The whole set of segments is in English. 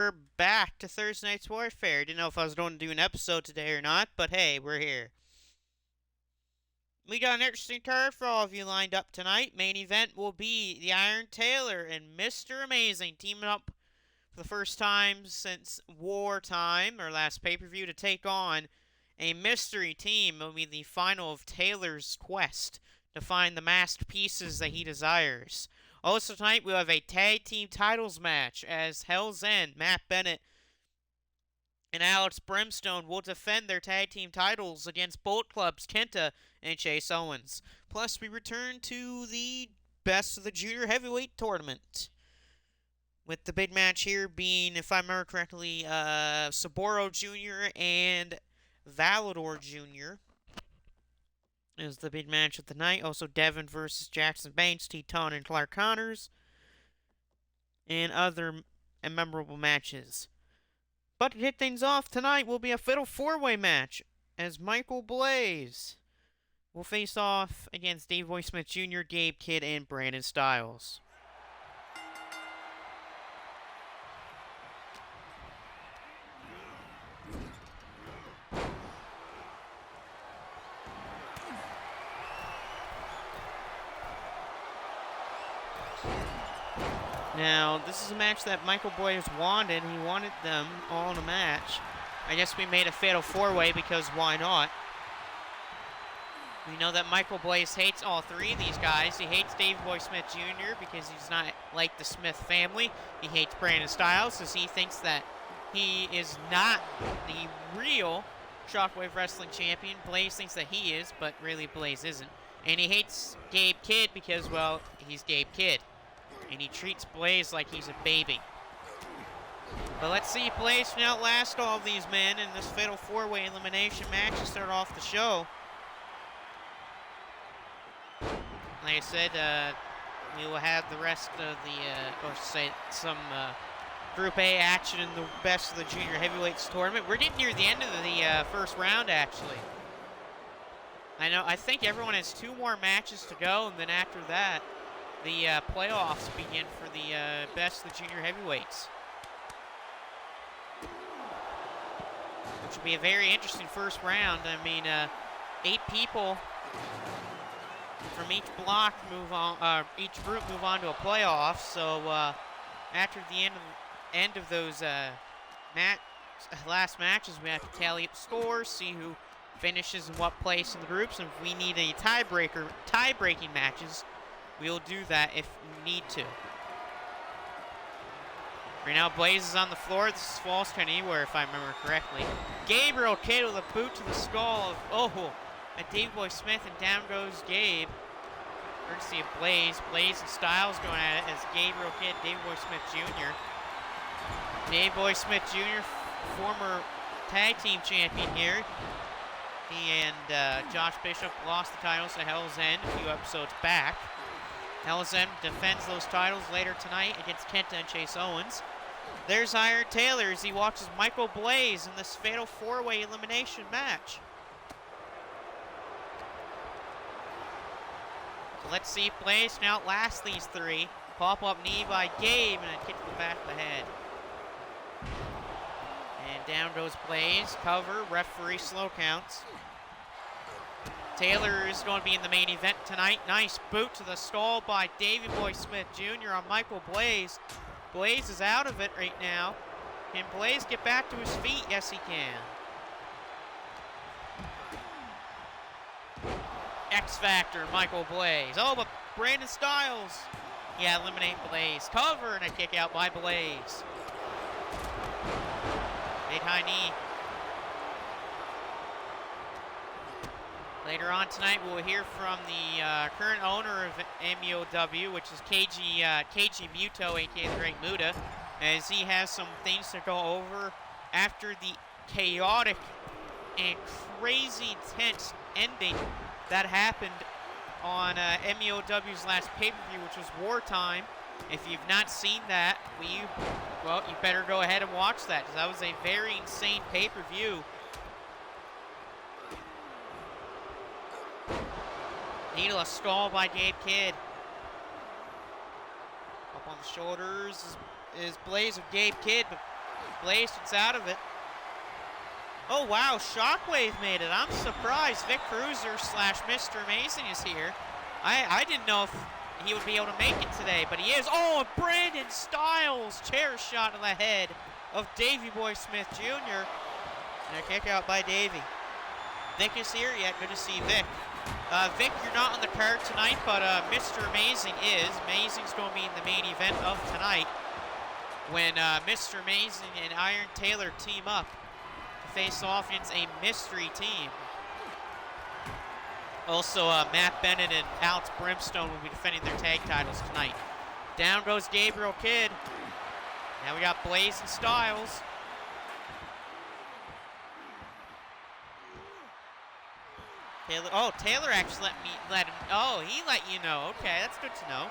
We're back to Thursday Night's Warfare. Didn't know if I was going to do an episode today or not, but hey, we're here. We got an interesting card for all of you lined up tonight. Main event will be the Iron Tailor and Mr. Amazing teaming up for the first time since wartime, or last pay-per-view, to take on a mystery team. It will be the final of Taylor's quest to find the masked pieces that he desires. Also tonight, we'll have a tag team titles match as Hell's End, Matt Bennett, and Alex Brimstone will defend their tag team titles against Bullet Club's Kenta and Chase Owens. Plus, we return to the best of the junior heavyweight tournament, with the big match here being, if I remember correctly, Saburo Jr. and Valador Jr. is the big match of the night. Also, Devin versus Jackson Banks, Teton and Clark Connors, and other memorable matches. But to hit things off tonight will be a fatal four-way match as Michael Blaze will face off against Dave Boy Smith Jr., Gabe Kidd, and Brandon Styles. Now, this is a match that Michael Blaze wanted. He wanted them all in a match. I guess we made a fatal four-way because why not? We know that Michael Blaze hates all three of these guys. He hates Dave Boy Smith Jr. because he's not like the Smith family. He hates Brandon Styles because he thinks that he is not the real Shockwave Wrestling Champion. Blaze thinks that he is, but really Blaze isn't. And he hates Gabe Kidd because, well, he's Gabe Kidd. And he treats Blaze like he's a baby. But let's see if Blaze can outlast all of these men in this fatal four-way elimination match to start off the show. Like I said, we will have the rest of the, or say some Group A action in the best of the junior heavyweights tournament. We're getting near the end of the first round, actually. I think everyone has two more matches to go, and then after that, the playoffs begin for the best of the junior heavyweights, which will be a very interesting first round. I mean, 8 people from each block move on, each group move on to a playoff. So after the end of those last matches, we have to tally up scores, see who finishes in what place in the groups, and if we need any tie-breaking matches, we'll do that if we need to. Right now, Blaze is on the floor. This is false count anywhere, if I remember correctly. Gabriel Kidd with a boot to the skull of, at Dave Boy Smith, and down goes Gabe. Courtesy of Blaze. Blaze and Styles going at it as Gabriel Kidd, Dave Boy Smith Jr. Dave Boy Smith Jr., former tag team champion here. He and Josh Bishop lost the titles to Hell's End a few episodes back. Hell's End defends those titles later tonight against Kenta and Chase Owens. There's Iron Tailor as he watches Michael Blaze in this fatal four-way elimination match. So let's see if Blaze can outlast these three. Pop-up knee by Gabe and a kick to the back of the head. And down goes Blaze. Cover, referee slow counts. Taylor is going to be in the main event tonight. Nice boot to the skull by Davey Boy Smith Jr. on Michael Blaze. Blaze is out of it right now. Can Blaze get back to his feet? Yes, he can. X Factor, Michael Blaze. Oh, but Brandon Styles. Yeah, eliminate Blaze. Cover and a kick out by Blaze. Big high knee. Later on tonight, we'll hear from the current owner of MUOW, which is KG Muto, aka the Great Muta, as he has some things to go over after the chaotic and crazy intense ending that happened on MUOW's last pay-per-view, which was Wartime. If you've not seen that, you better go ahead and watch that, because that was a very insane pay-per-view. Needle a skull by Gabe Kidd. Up on the shoulders is Blaze of Gabe Kidd, but Blaze gets out of it. Oh, wow, Shockwave made it. I'm surprised Vic Cruiser slash Mr. Amazing is here. I didn't know if he would be able to make it today, but he is. Oh, Brandon Styles, chair shot to the head of Davey Boy Smith Jr. And a kick out by Davey. Vic is here yet. Good to see Vic. Vic, you're not on the card tonight, but Mr. Amazing is. Amazing's going to be in the main event of tonight when Mr. Amazing and Iron Taylor team up to face off against a mystery team. Also, Matt Bennett and Alex Brimstone will be defending their tag titles tonight. Down goes Gabriel Kidd. Now we got Blaze and Styles. Taylor actually let him. Oh, he let you know. Okay, that's good to know.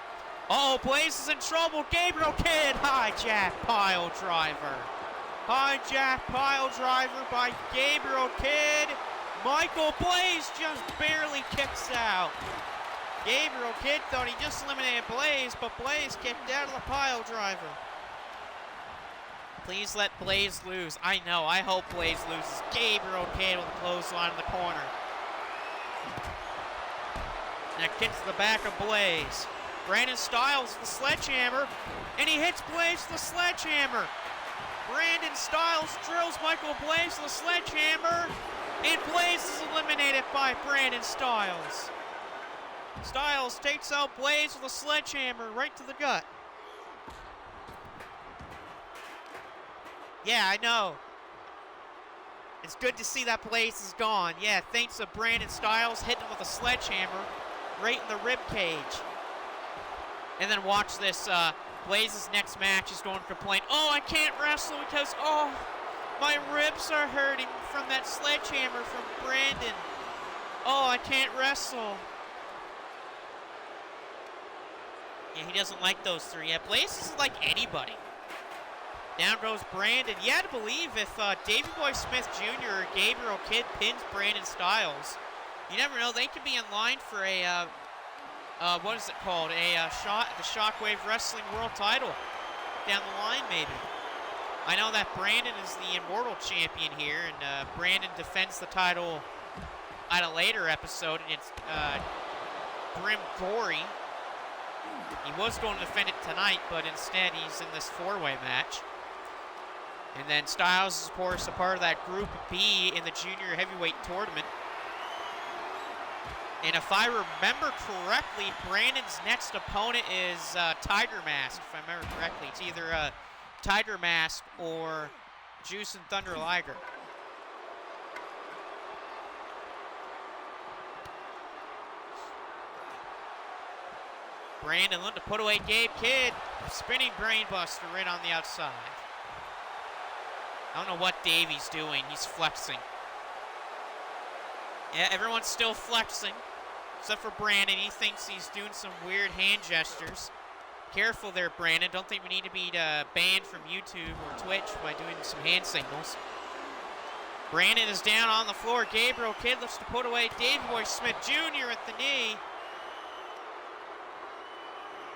Oh, Blaze is in trouble. Gabriel Kidd, hijack pile driver. Hijack pile driver by Gabriel Kidd. Michael Blaze just barely kicks out. Gabriel Kidd thought he just eliminated Blaze, but Blaze kicked out of the pile driver. Please let Blaze lose. I know, I hope Blaze loses. Gabriel Kidd with a clothesline in the corner. That kicks the back of Blaze. Brandon Styles with the sledgehammer, and he hits Blaze with the sledgehammer. Brandon Styles drills Michael Blaze with the sledgehammer, and Blaze is eliminated by Brandon Styles. Styles takes out Blaze with a sledgehammer right to the gut. Yeah, I know. It's good to see that Blaze is gone. Yeah, thanks to Brandon Styles hitting him with a sledgehammer right in the rib cage. And then watch this. Blaze's next match is going to complain, oh, I can't wrestle because, oh, my ribs are hurting from that sledgehammer from Brandon. Oh, I can't wrestle. Yeah, he doesn't like those three. Yeah, Blaze isn't like anybody. Down goes Brandon. You had to believe if Davey Boy Smith Jr. or Gabriel Kidd pins Brandon Styles, you never know, they could be in line for a, what is it called? The Shockwave Wrestling World title down the line, maybe. I know that Brandon is the Immortal Champion here, and Brandon defends the title at a later episode against Grim Gory. He was going to defend it tonight, but instead he's in this four-way match. And then Styles is, of course, a part of that Group B in the Junior Heavyweight Tournament. And if I remember correctly, Brandon's next opponent is Tiger Mask, if I remember correctly. It's either Tiger Mask or Juice and Thunder Liger. Brandon looking to put away Gabe Kidd. Spinning brainbuster right on the outside. I don't know what Davey's doing. He's flexing. Yeah, everyone's still flexing. Except for Brandon. He thinks he's doing some weird hand gestures. Careful there, Brandon. Don't think we need to be banned from YouTube or Twitch by doing some hand signals. Brandon is down on the floor. Gabriel Kidd looks to put away Davey Boy Smith Jr. at the knee.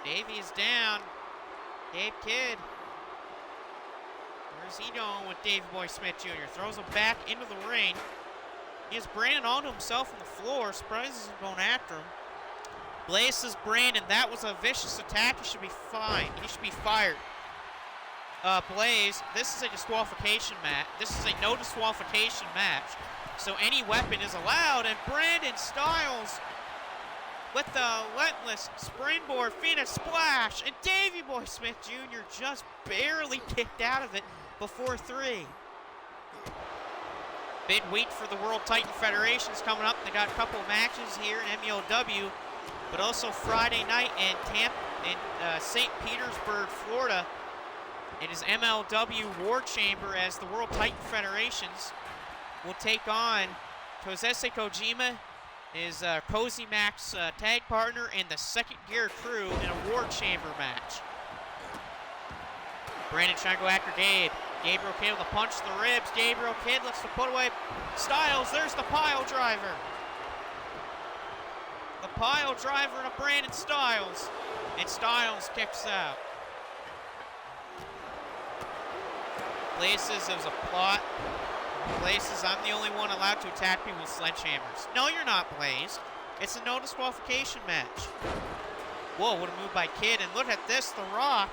Davey is down. Gabe Kidd. Where's he going with Davey Boy Smith Jr.? Throws him back into the ring. He has Brandon onto himself on the floor. Surprises him going after him. Blaze says, Brandon, that was a vicious attack. He should be fine. He should be fired. Blaze, this is a disqualification match. This is a no disqualification match. So any weapon is allowed. And Brandon Styles with the relentless springboard Phoenix Splash. And Davey Boy Smith Jr. just barely kicked out of it before 3. Big week for the World Titan Federation's coming up. They got a couple of matches here in MEOW, but also Friday night in St. Petersburg, Florida. It is MLW War Chamber as the World Titan Federations will take on Kozese Kojima, his Cozy Max tag partner, and the Second Gear crew in a War Chamber match. Brandon trying to go after Gabe. Gabriel Kidd with a punch to the ribs. Gabriel Kidd lets to put away Styles. There's the pile driver. The pile driver to Brandon Styles. And Styles kicks out. Blazes, it was a plot. Blazes, I'm the only one allowed to attack people with sledgehammers. No, you're not, Blaze. It's a no disqualification match. Whoa, what a move by Kid. And look at this, The Rock.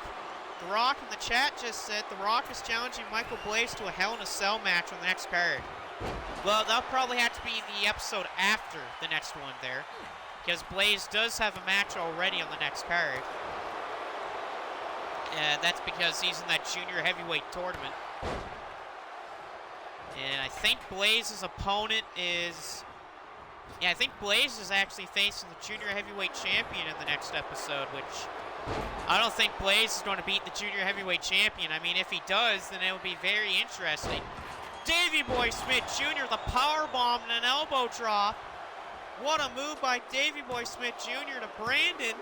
The Rock in the chat just said The Rock is challenging Michael Blaze to a Hell in a Cell match on the next card. Well, that'll probably have to be the episode after the next one there, because Blaze does have a match already on the next card. That's because he's in that junior heavyweight tournament. And I think Blaze's opponent is... Yeah, I think Blaze is actually facing the junior heavyweight champion in the next episode, which I don't think Blaze is going to beat the junior heavyweight champion. I mean, if he does, then it would be very interesting. Davey Boy Smith Jr., the power bomb and an elbow drop. What a move by Davey Boy Smith Jr. to Brandon.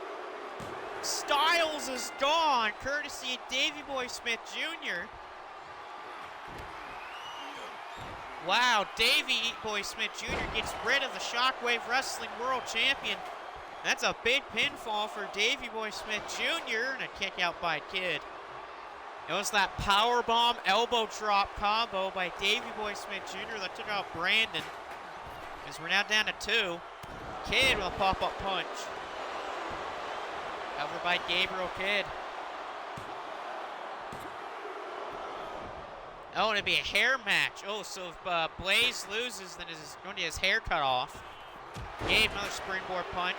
Styles is gone, courtesy of Davey Boy Smith Jr. Wow, Davey Boy Smith Jr. gets rid of the Shockwave Wrestling World Champion. That's a big pinfall for Davey Boy Smith Jr. and a kick out by Kid. It was that powerbomb elbow drop combo by Davey Boy Smith Jr. that took out Brandon. Because we're now down to 2. Kid with a pop-up punch. Covered by Gabriel Kidd. Oh, and it'd be a hair match. Oh, so if Blaze loses, then he's going to get his hair cut off. Gabe, another springboard punch.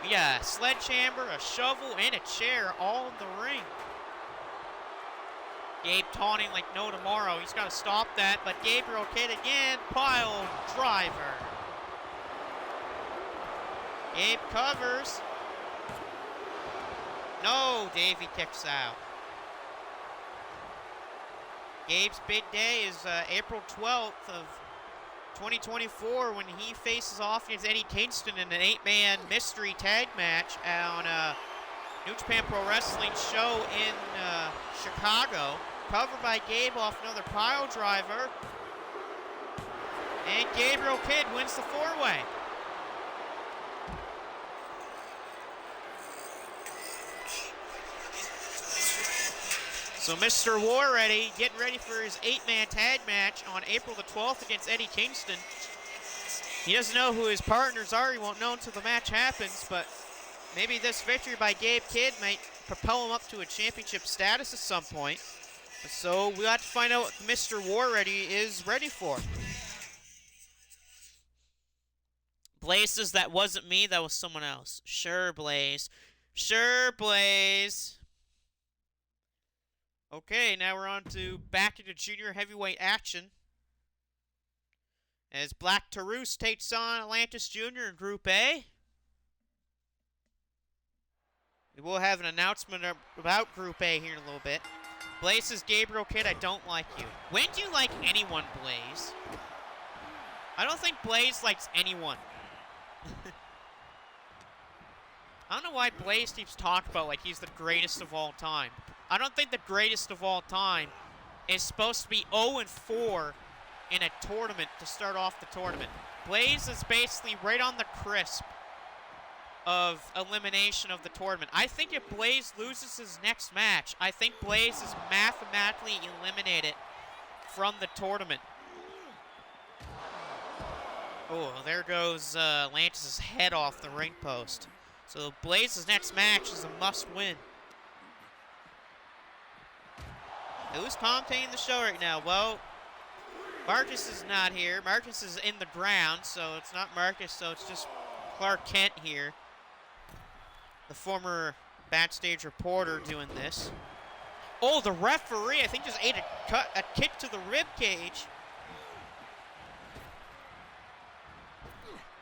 We got a sledgehammer, a shovel, and a chair all in the ring. Gabe taunting like no tomorrow. He's got to stop that, but Gabriel Kidd again. Pile driver. Gabe covers. No, Davey kicks out. Gabe's big day is April 12th of 2024 when he faces off against Eddie Kingston in an 8-man mystery tag match on a New Japan Pro Wrestling show in Chicago. Covered by Gabe off another pile driver. And Gabriel Kidd wins the 4-way. So Mr. War Ready getting ready for his 8-man tag match on April the 12th against Eddie Kingston. He doesn't know who his partners are. He won't know until the match happens, but maybe this victory by Gabe Kidd might propel him up to a championship status at some point. So we'll have to find out what Mr. War Ready is ready for. Blaze says that wasn't me, that was someone else. Sure, Blaze. Sure, Blaze. Okay, now we're on to back into junior heavyweight action. As Black Taurus takes on Atlantis Jr. in Group A. We will have an announcement about Group A here in a little bit. Blaze says, Gabriel Kidd, I don't like you. When do you like anyone, Blaze? I don't think Blaze likes anyone. I don't know why Blaze keeps talking about like he's the greatest of all time. I don't think the greatest of all time is supposed to be 0-4 in a tournament to start off the tournament. Blaze is basically right on the crisp of elimination of the tournament. I think if Blaze loses his next match, I think Blaze is mathematically eliminated from the tournament. Oh, there goes Lance's head off the ring post. So Blaze's next match is a must-win. Who's commentating the show right now? Well, Marcus is not here. Marcus is in the ground, so it's not Marcus, so it's just Clark Kent here. The former backstage reporter doing this. Oh, the referee, I think, just ate a kick to the rib cage.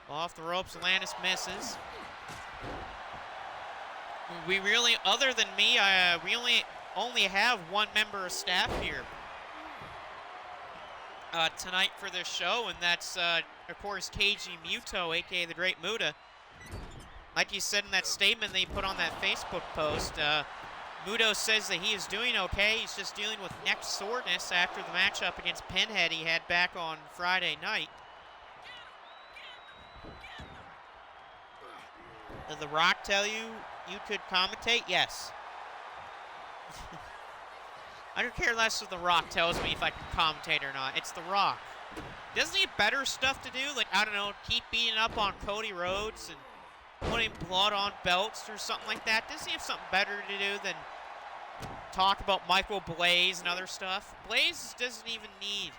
Off the ropes, Atlantis misses. We really, other than me, we only have one member of staff here tonight for this show, and that's, of course, KG Muto, a.k.a. the Great Muta. Like he said in that statement that he put on that Facebook post, Muto says that he is doing okay. He's just dealing with neck soreness after the matchup against Pinhead he had back on Friday night. Did The Rock tell you you could commentate? Yes. I don't care less if The Rock tells me if I can commentate or not. It's The Rock. Doesn't he have better stuff to do? Like, I don't know, keep beating up on Cody Rhodes and putting blood on belts or something like that? Doesn't he have something better to do than talk about Michael Blaze and other stuff? Blaze doesn't even need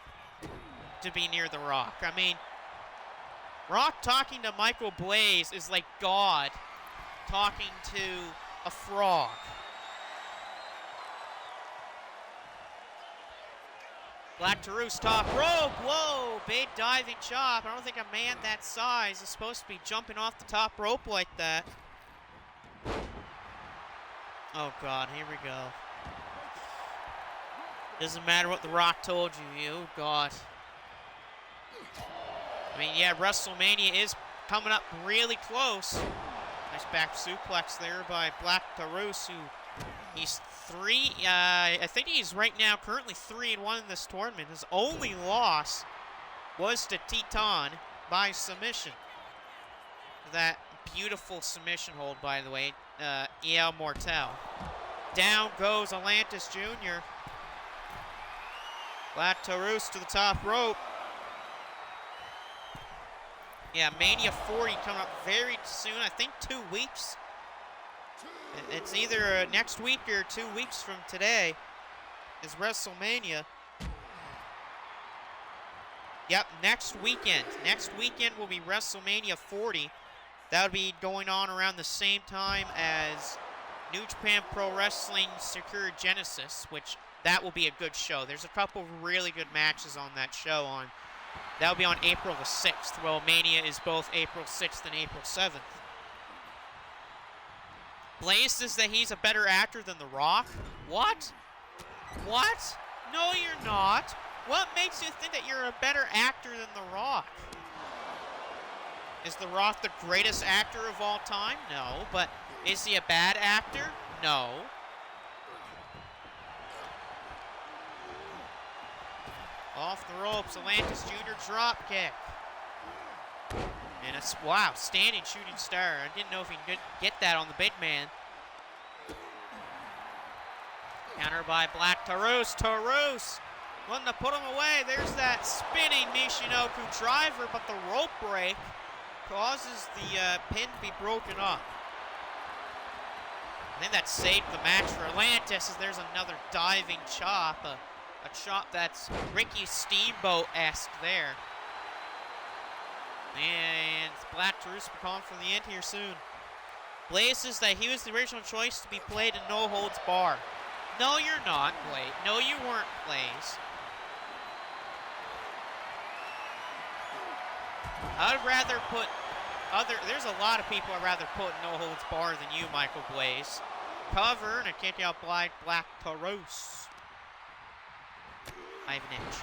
to be near The Rock. I mean, Rock talking to Michael Blaze is like God talking to a frog. Black Taurus top rope. Whoa, big diving chop. I don't think a man that size is supposed to be jumping off the top rope like that. Oh, God, here we go. Doesn't matter what The Rock told you. Oh, God. I mean, yeah, WrestleMania is coming up really close. Nice back suplex there by Black Taurus, who he's I think he's right now currently 3-1 in this tournament. His only loss was to Titan by submission. That beautiful submission hold, by the way, El Mortel. Down goes Atlantis Jr. Black Taurus to the top rope. Yeah, Mania 40 coming up very soon. I think 2 weeks. It's either next week or 2 weeks from today is WrestleMania. Yep, next weekend. Next weekend will be WrestleMania 40. That would be going on around the same time as New Japan Pro Wrestling Secure Genesis, which that will be a good show. There's a couple of really good matches on that show. That'll be on April the 6th. Well, Mania is both April 6th and April 7th. Blaze says that he's a better actor than The Rock. What? What? No, you're not. What makes you think that you're a better actor than The Rock? Is The Rock the greatest actor of all time? No. But is he a bad actor? No. Off the ropes, Atlantis Jr. drop kick. And it's, wow, standing shooting star. I didn't know if he could get that on the big man. Counter by Black Taurus. Taurus wanting to put him away. There's that spinning Michinoku driver, but the rope break causes the pin to be broken up. I think that saved the match for Atlantis, as there's another diving chop. A chop that's Ricky Steamboat-esque there. And Black Taurus will be calling for the end here soon. Blaze says that he was the original choice to be played in No Holds Bar. No, you're not, Blaze. No, you weren't, Blaze. I'd rather put there's a lot of people I'd rather put in No Holds Bar than you, Michael Blaze. Cover, and I can't out Black Taurus. I have an inch.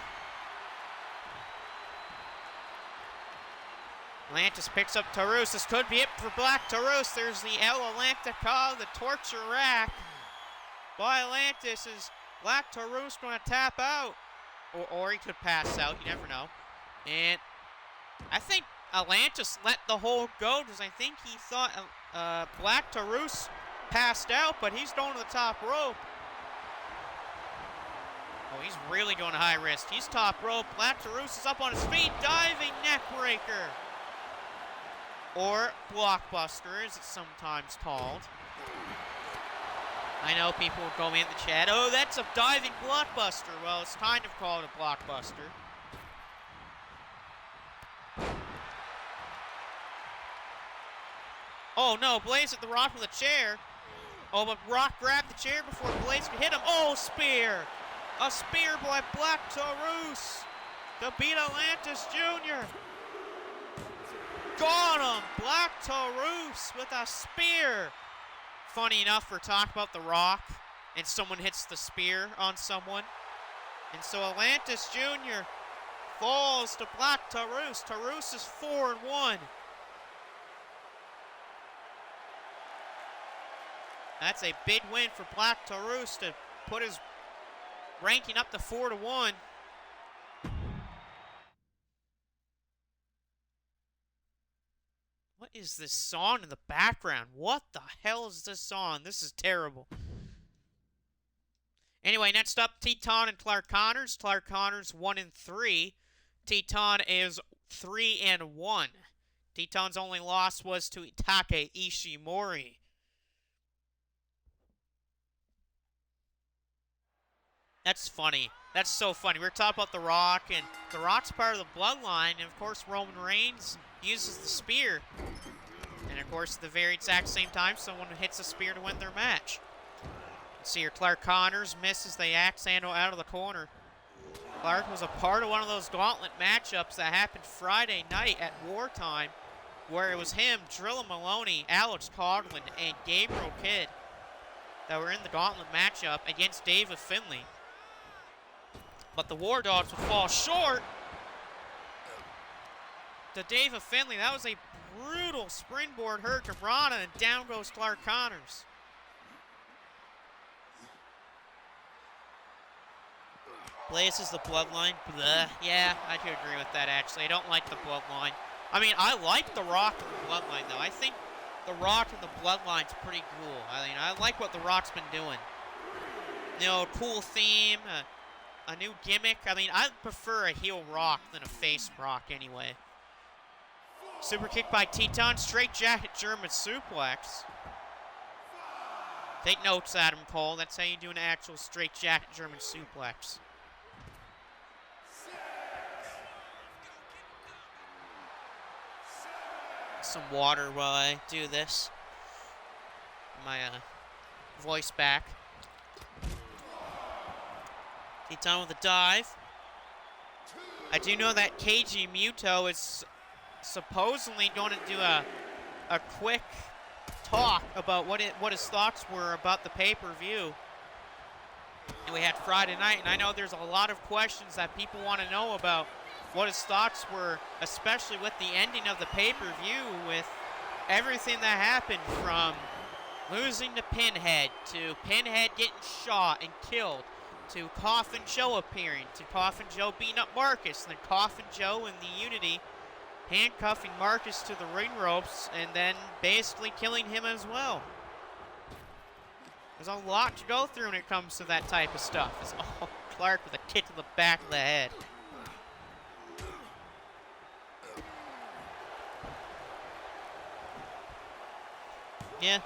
Atlantis picks up Taurus. This could be it for Black Taurus. There's the El Atlantica, the torture rack by Atlantis. Is Black Taurus going to tap out? Or he could pass out. You never know. And I think Atlantis let the hold go because I think he thought Black Taurus passed out, but he's going to the top rope. Oh, he's really going to high risk. He's top rope. Black Taurus is up on his feet. Diving neck breaker. Or blockbuster, as it's sometimes called. I know people will go in the chat, oh, that's a diving blockbuster. Well, it's kind of called a blockbuster. Oh, no, Blaze hit the Rock with a chair. Oh, but Rock grabbed the chair before Blaze could hit him. Oh, spear. A spear by Black Taurus to beat Atlantis Jr. Got him! Black Taurus with a spear. Funny enough, we're talking about The Rock, and someone hits the spear on someone. And so Atlantis Jr. falls to Black Taurus. Taurus is 4-1. That's a big win for Black Taurus to put his ranking up to 4-1. What is this song in the background? What the hell is this song? This is terrible. Anyway, next up, Teton and Clark Connors. Clark Connors 1-3. Teton is 3-1. Teton's only loss was to Itake Ishimori. That's funny. That's so funny. We were talking about The Rock, and The Rock's part of the bloodline, and of course Roman Reigns uses the spear. And of course, at the very exact same time, someone hits a spear to win their match. See here, Clark Connors misses the axe handle out of the corner. Clark was a part of one of those gauntlet matchups that happened Friday night at Wartime, where it was him, Drilla Maloney, Alex Coughlin, and Gabriel Kidd that were in the gauntlet matchup against David Finlay. But the War Dogs would fall short to David Finlay. That was a brutal springboard hurricane Rana, and down goes Clark Connors. Blaze is the bloodline. Bleh. Yeah, I do agree with that, actually. I don't like the bloodline. I mean, I like The Rock and the bloodline, though. I think The Rock and the bloodline's pretty cool. I mean, I like what The Rock's been doing. You know, cool theme, a new gimmick. I mean, I prefer a heel Rock than a face Rock anyway. Super kick by Teton. Straight jacket German suplex. Take notes, Adam Cole. That's how you do an actual straight jacket German suplex. Some water while I do this. My voice back. Teton with a dive. I do know that Keiji Muto is supposedly going to do a quick talk about what his thoughts were about the pay-per-view. And we had Friday night, and I know there's a lot of questions that people want to know about what his thoughts were, especially with the ending of the pay-per-view, with everything that happened from losing to Pinhead, to Pinhead getting shot and killed, to Coffin Joe appearing, to Coffin Joe beating up Marcus, and then Coffin Joe and the Unity handcuffing Marcus to the ring ropes and then basically killing him as well. There's a lot to go through when it comes to that type of stuff. It's, oh, Clark with a kick to the back of the head. Yeah.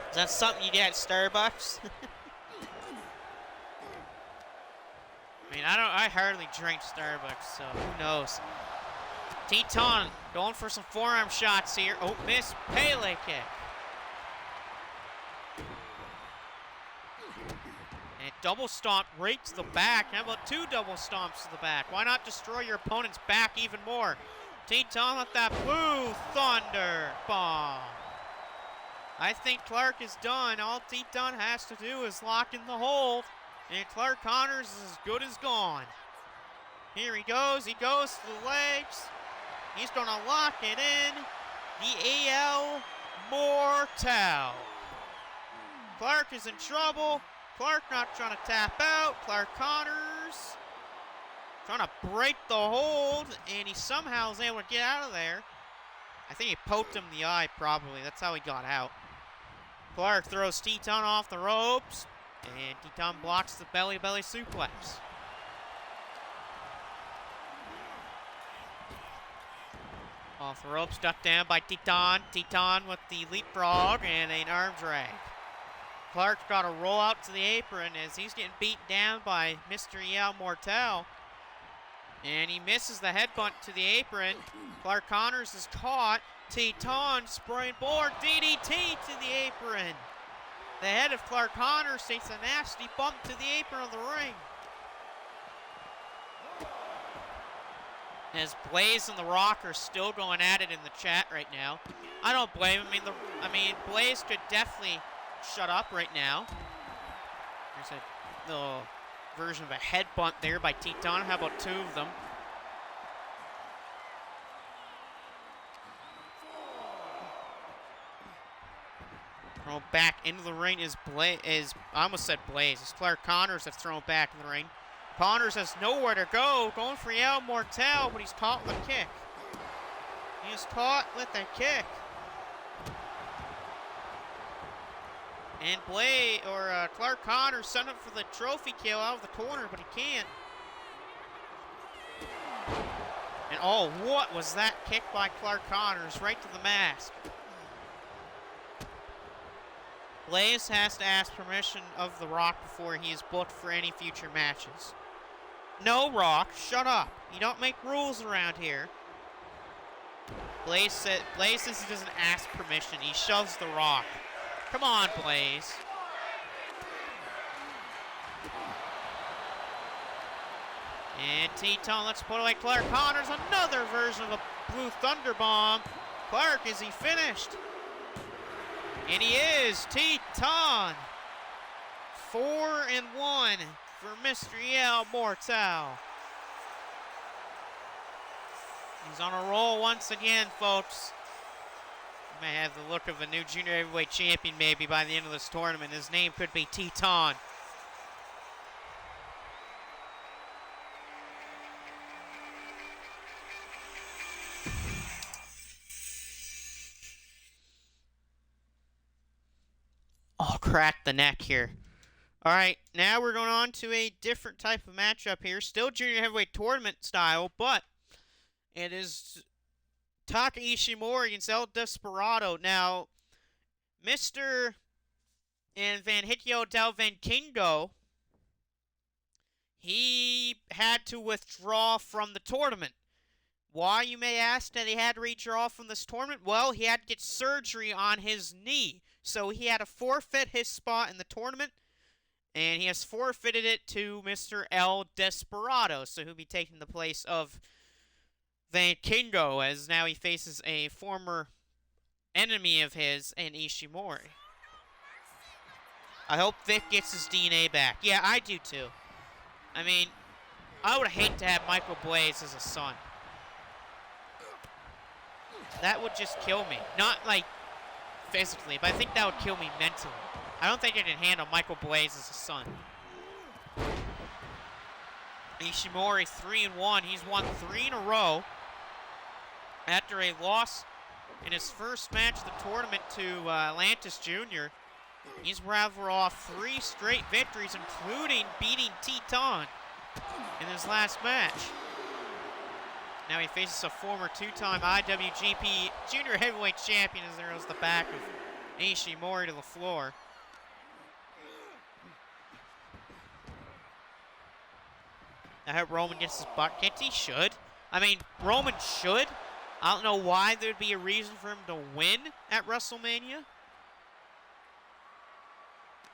Is that something you get at Starbucks? I mean, I hardly drink Starbucks, so who knows. Teton going for some forearm shots here. Oh, miss. Pele kick. And double stomp right to the back. How about two double stomps to the back? Why not destroy your opponent's back even more? Teton with that Blue Thunder bomb. I think Clark is done. All Teton has to do is lock in the hold. And Clark Connors is as good as gone. Here he goes to the legs. He's going to lock it in. The AL Mortal. Clark is in trouble. Clark not trying to tap out. Clark Connors trying to break the hold, and he somehow is able to get out of there. I think he poked him in the eye, probably. That's how he got out. Clark throws Teton off the ropes, and Teton blocks the belly-to-belly suplex. Off the ropes, ducked down by Teton. Teton with the leapfrog and an arm drag. Clark's got to roll out to the apron as he's getting beat down by Mr. El Mortal. And he misses the headbutt to the apron. Clark Connors is caught. Teton springboard DDT to the apron. The head of Clark Connors takes a nasty bump to the apron of the ring. As Blaze and The Rock are still going at it in the chat right now. I don't blame him. I mean, Blaze could definitely shut up right now. There's a little version of a headbutt there by Teton. How about two of them? Thrown back into the ring is I almost said Blaze. It's Clark Connors that's thrown back in the ring. Connors has nowhere to go. Going for El Mortal, but he's caught with a kick. He is caught with a kick. And Clark Connors sent up for the trophy kill out of the corner, but he can't. And oh, what was that kick by Clark Connors right to the mask? Blaze has to ask permission of The Rock before he is booked for any future matches. No, Rock, shut up. You don't make rules around here. Blaze says he doesn't ask permission. He shoves The Rock. Come on, Blaze. And Teton lets put away Clark Connors. Another version of a Blue Thunder Bomb. Clark, is he finished? And he is. Teton. 4-1 for Mr. El Mortal. He's on a roll once again, folks. He may have the look of a new junior heavyweight champion maybe by the end of this tournament. His name could be Teton. Oh, cracked the neck here. All right, now we're going on to a different type of matchup here. Still junior heavyweight tournament style, but it is Taka Ishimori against El Desperado. Now, Mr. and Van Hitio Del Vankingo, he had to withdraw from the tournament. Why, you may ask, that he had to withdraw from this tournament? Well, he had to get surgery on his knee. So he had to forfeit his spot in the tournament, and he has forfeited it to Mr. El Desperado. So he'll be taking the place of Van Kingo, as now he faces a former enemy of his in Ishimori. I hope Vic gets his DNA back. Yeah, I do too. I mean, I would hate to have Michael Blaze as a son. That would just kill me. Not like physically, but I think that would kill me mentally. I don't think I can handle Michael Blaze as a son. Ishimori 3-1. He's won 3 in a row after a loss in his first match of the tournament to Atlantis Jr. He's rattled off 3 straight victories, including beating Teton in his last match. Now he faces a former 2-time IWGP Junior Heavyweight Champion as there goes the back of Ishimori to the floor. I hope Roman gets his butt kicked. He should. I mean, Roman should. I don't know why there'd be a reason for him to win at WrestleMania.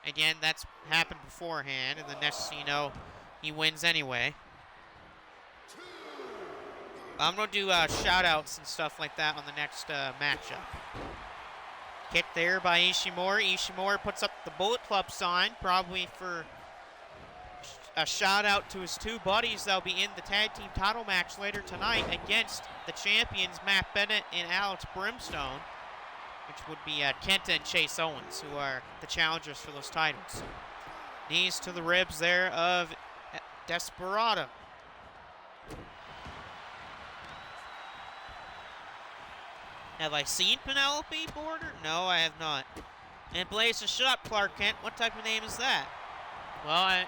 Again, that's happened beforehand, and the next thing you know, he wins anyway. I'm going to do shout-outs and stuff like that on the next matchup. Kick there by Ishimori. Ishimori puts up the Bullet Club sign, probably for a shout-out to his 2 buddies that'll be in the tag team title match later tonight against the champions Matt Bennett and Alex Brimstone, which would be Kenta and Chase Owens, who are the challengers for those titles. Knees to the ribs there of Desperado. Have I seen Penelope Border? No, I have not. And Blaze says, shut up, Clark Kent. What type of name is that? Well,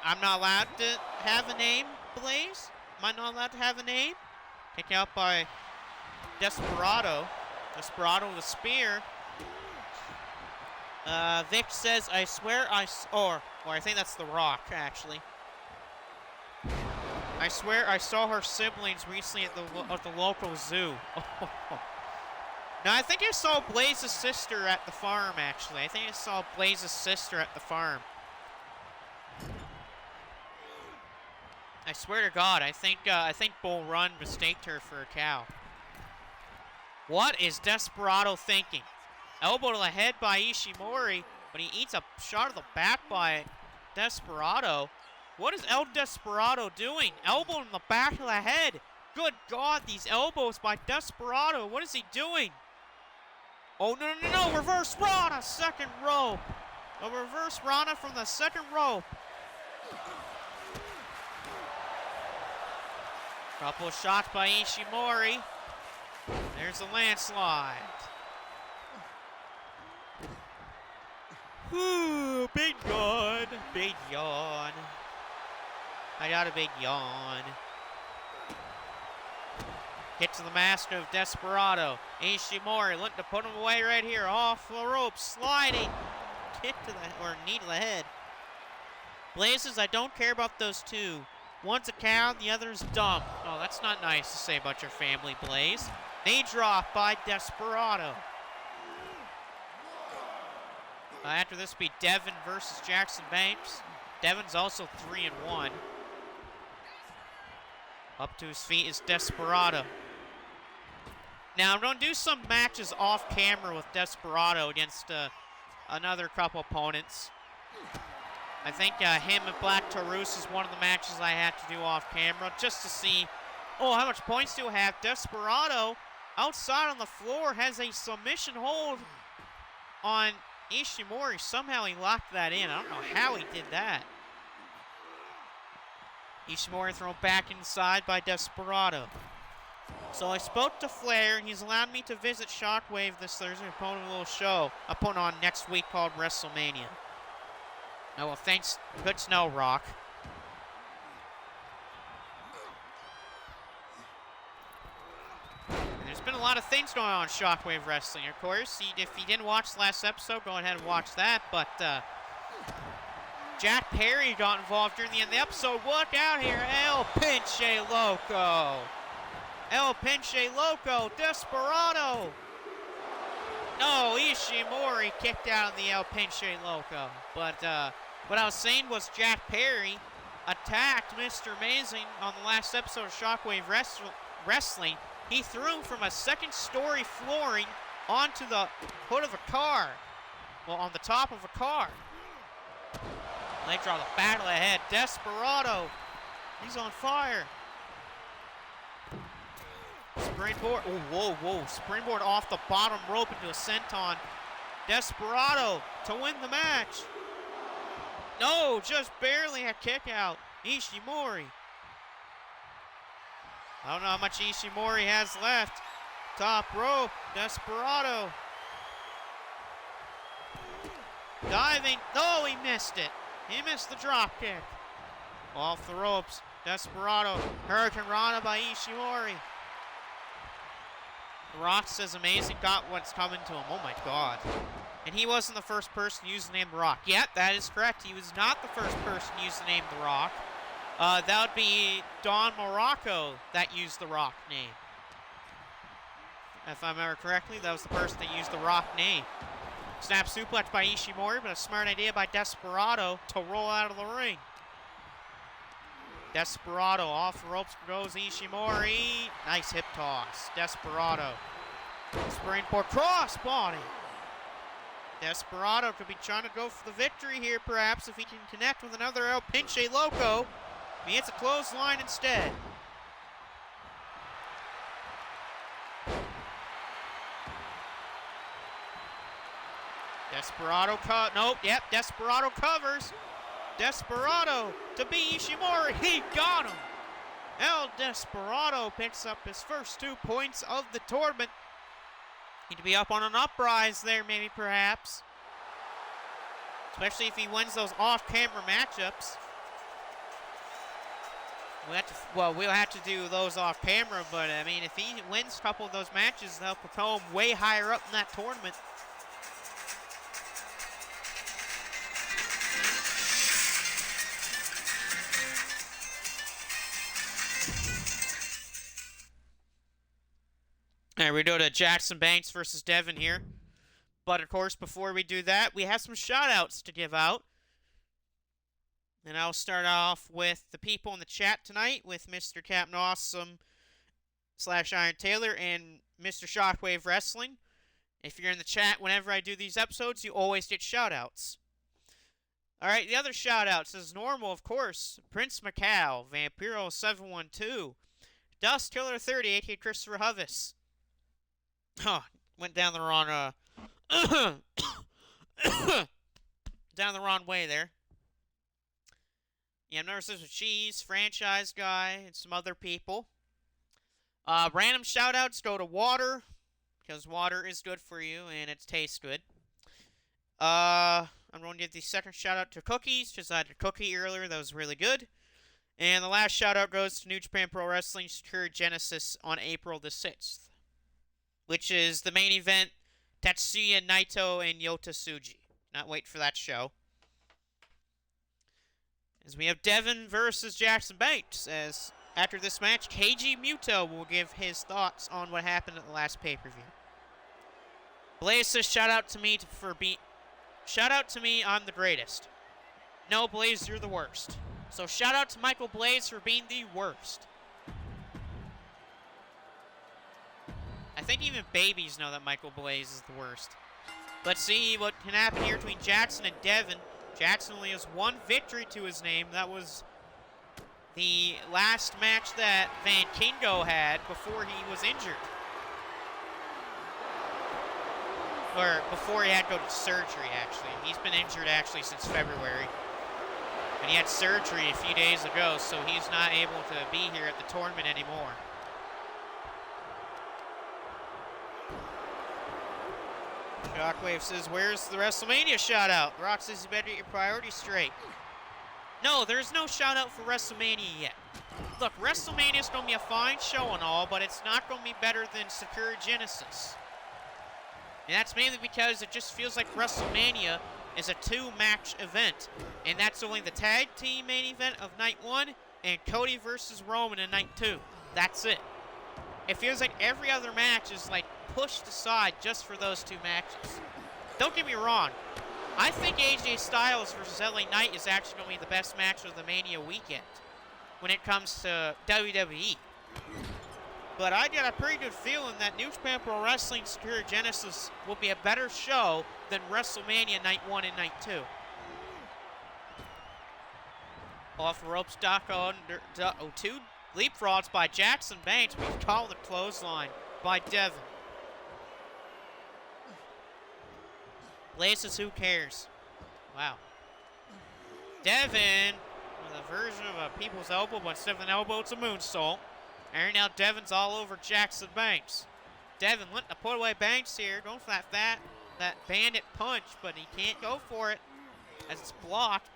I'm not allowed to have a name, Blaze? Am I not allowed to have a name? Kicked out by Desperado. Desperado with a spear. Vic says, I swear or I think that's The Rock, actually. I swear I saw her siblings recently at the local zoo. No, I think I saw Blaze's sister at the farm, actually. I think I saw Blaze's sister at the farm. I swear to God, I think Bull Run mistaked her for a cow. What is Desperado thinking? Elbow to the head by Ishimori, but he eats a shot of the back by Desperado. What is El Desperado doing? Elbow in the back of the head. Good God, these elbows by Desperado. What is he doing? Oh, no. Reverse Rana, second rope. A reverse Rana from the second rope. Couple of shots by Ishimori. There's a landslide. Ooh, big yawn. Big yawn. I got a big yawn. Get to the master of Desperado. Ishimori looking to put him away right here. Off the rope, sliding. Kick to the, or knee to the head. Blazes, I don't care about those two. One's a cow, the other's dumb. Oh, that's not nice to say about your family, Blaze. Knee drop by Desperado. After this will be Devin versus Jackson Banks. Devin's also 3-1. Up to his feet is Desperado. Now, I'm going to do some matches off camera with Desperado against another couple opponents. I think him and Black Taurus is one of the matches I had to do off camera just to see, oh, how much points do I have? Desperado, outside on the floor, has a submission hold on Ishimori. Somehow he locked that in. I don't know how he did that. Ishimori thrown back inside by Desperado. So I spoke to Flair, and he's allowed me to visit Shockwave this Thursday and put on a little show I put on next week called WrestleMania. Oh, well, thanks. Good to know, Rock. And there's been a lot of things going on in Shockwave Wrestling, of course. If you didn't watch the last episode, go ahead and watch that. But Jack Perry got involved during the end of the episode. Look out here, El Pinche Loco. El Pinche Loco, Desperado. No, Ishimori kicked out of the El Pinche Loco. But what I was saying was Jack Perry attacked Mr. Amazing on the last episode of Shockwave Wrestling. He threw him from a second-story flooring onto the hood of a car. Well, on the top of a car. Leg draw, the back of the head. Desperado. He's on fire. Springboard. Oh, whoa, whoa. Springboard off the bottom rope into a senton. Desperado to win the match. No, just barely a kick out. Ishimori. I don't know how much Ishimori has left. Top rope. Desperado. Diving. No, he missed it. He missed the drop kick. Off the ropes. Desperado. Hurricane Rana by Ishimori. The Rock says Amazing got what's coming to him. Oh my god. And he wasn't the first person to use the name The Rock. Yep, that is correct. He was not the first person to use the name The Rock. That would be Don Morocco that used the Rock name. If I remember correctly, that was the person that used the Rock name. Snap suplex by Ishimori, but a smart idea by Desperado to roll out of the ring. Desperado off the ropes goes Ishimori. Nice hip toss. Desperado. Springboard crossbody. Desperado could be trying to go for the victory here, perhaps, if he can connect with another El Pinche Loco. He hits a clothesline instead. Desperado nope, yep, Desperado covers. Desperado to beat Ishimori. He got him. El Desperado picks up his first 2 points of the tournament. Need to be up on an uprise there, maybe, perhaps. Especially if he wins those off-camera matchups. We'll have to do those off-camera, but, I mean, if he wins a couple of those matches, they'll propel him way higher up in that tournament. All right, we go to Jackson Banks versus Devin here. But, of course, before we do that, we have some shout-outs to give out. And I'll start off with the people in the chat tonight with Mr. Captain Awesome / Iron Taylor and Mr. Shockwave Wrestling. If you're in the chat whenever I do these episodes, you always get shout-outs. All right, the other shout-outs is normal, of course. Prince Macau, Vampiro712, Dust Killer 30, aka Christopher Huvis. Oh, went down the wrong, down the wrong way there. Yeah, I've with Cheese, Franchise Guy, and some other people. Random shout-outs go to water, because water is good for you, and it tastes good. I'm going to give the second shout out to Cookies, because I had a cookie earlier that was really good. And the last shout out goes to New Japan Pro Wrestling Secure Genesis on April the 6th, which is the main event, Tetsuya Naito and Yota Tsuji. Not wait for that show. As we have Devin versus Jackson Banks, as after this match, Keiji Muto will give his thoughts on what happened at the last pay-per-view. Blaze says, shout out to me, I'm the greatest. No, Blaze, you're the worst. So shout out to Michael Blaze for being the worst. I think even babies know that Michael Blaze is the worst. Let's see what can happen here between Jackson and Devin. Jackson only has one victory to his name. That was the last match that Van Kingo had before he was injured. Or before he had to go to surgery, actually. He's been injured, actually, since February. And he had surgery a few days ago, so he's not able to be here at the tournament anymore. Shockwave says, where's the WrestleMania shout-out? Rock says you better get your priorities straight. No, there's no shout-out for WrestleMania yet. Look, WrestleMania's going to be a fine show and all, but it's not going to be better than Sakura Genesis. And that's mainly because it just feels like WrestleMania is a two-match event. And that's only the tag team main event of night 1 and Cody versus Roman in night 2. That's it. It feels like every other match is like pushed aside just for those two matches. Don't get me wrong. I think AJ Styles versus LA Knight is actually going to be the best match of the Mania weekend when it comes to WWE. But I got a pretty good feeling that New Japan Pro Wrestling Secure Genesis will be a better show than WrestleMania Night 1 and Night 2. Off the ropes, two leapfrogs by Jackson Banks. We call the clothesline by Devin. Laces, who cares? Wow. Devin with a version of a people's elbow, but instead of an elbow, it's a moonsault. And now Devin's all over Jackson Banks. Devin wanting to put away Banks here, going for that bandit punch, but he can't go for it as it's blocked.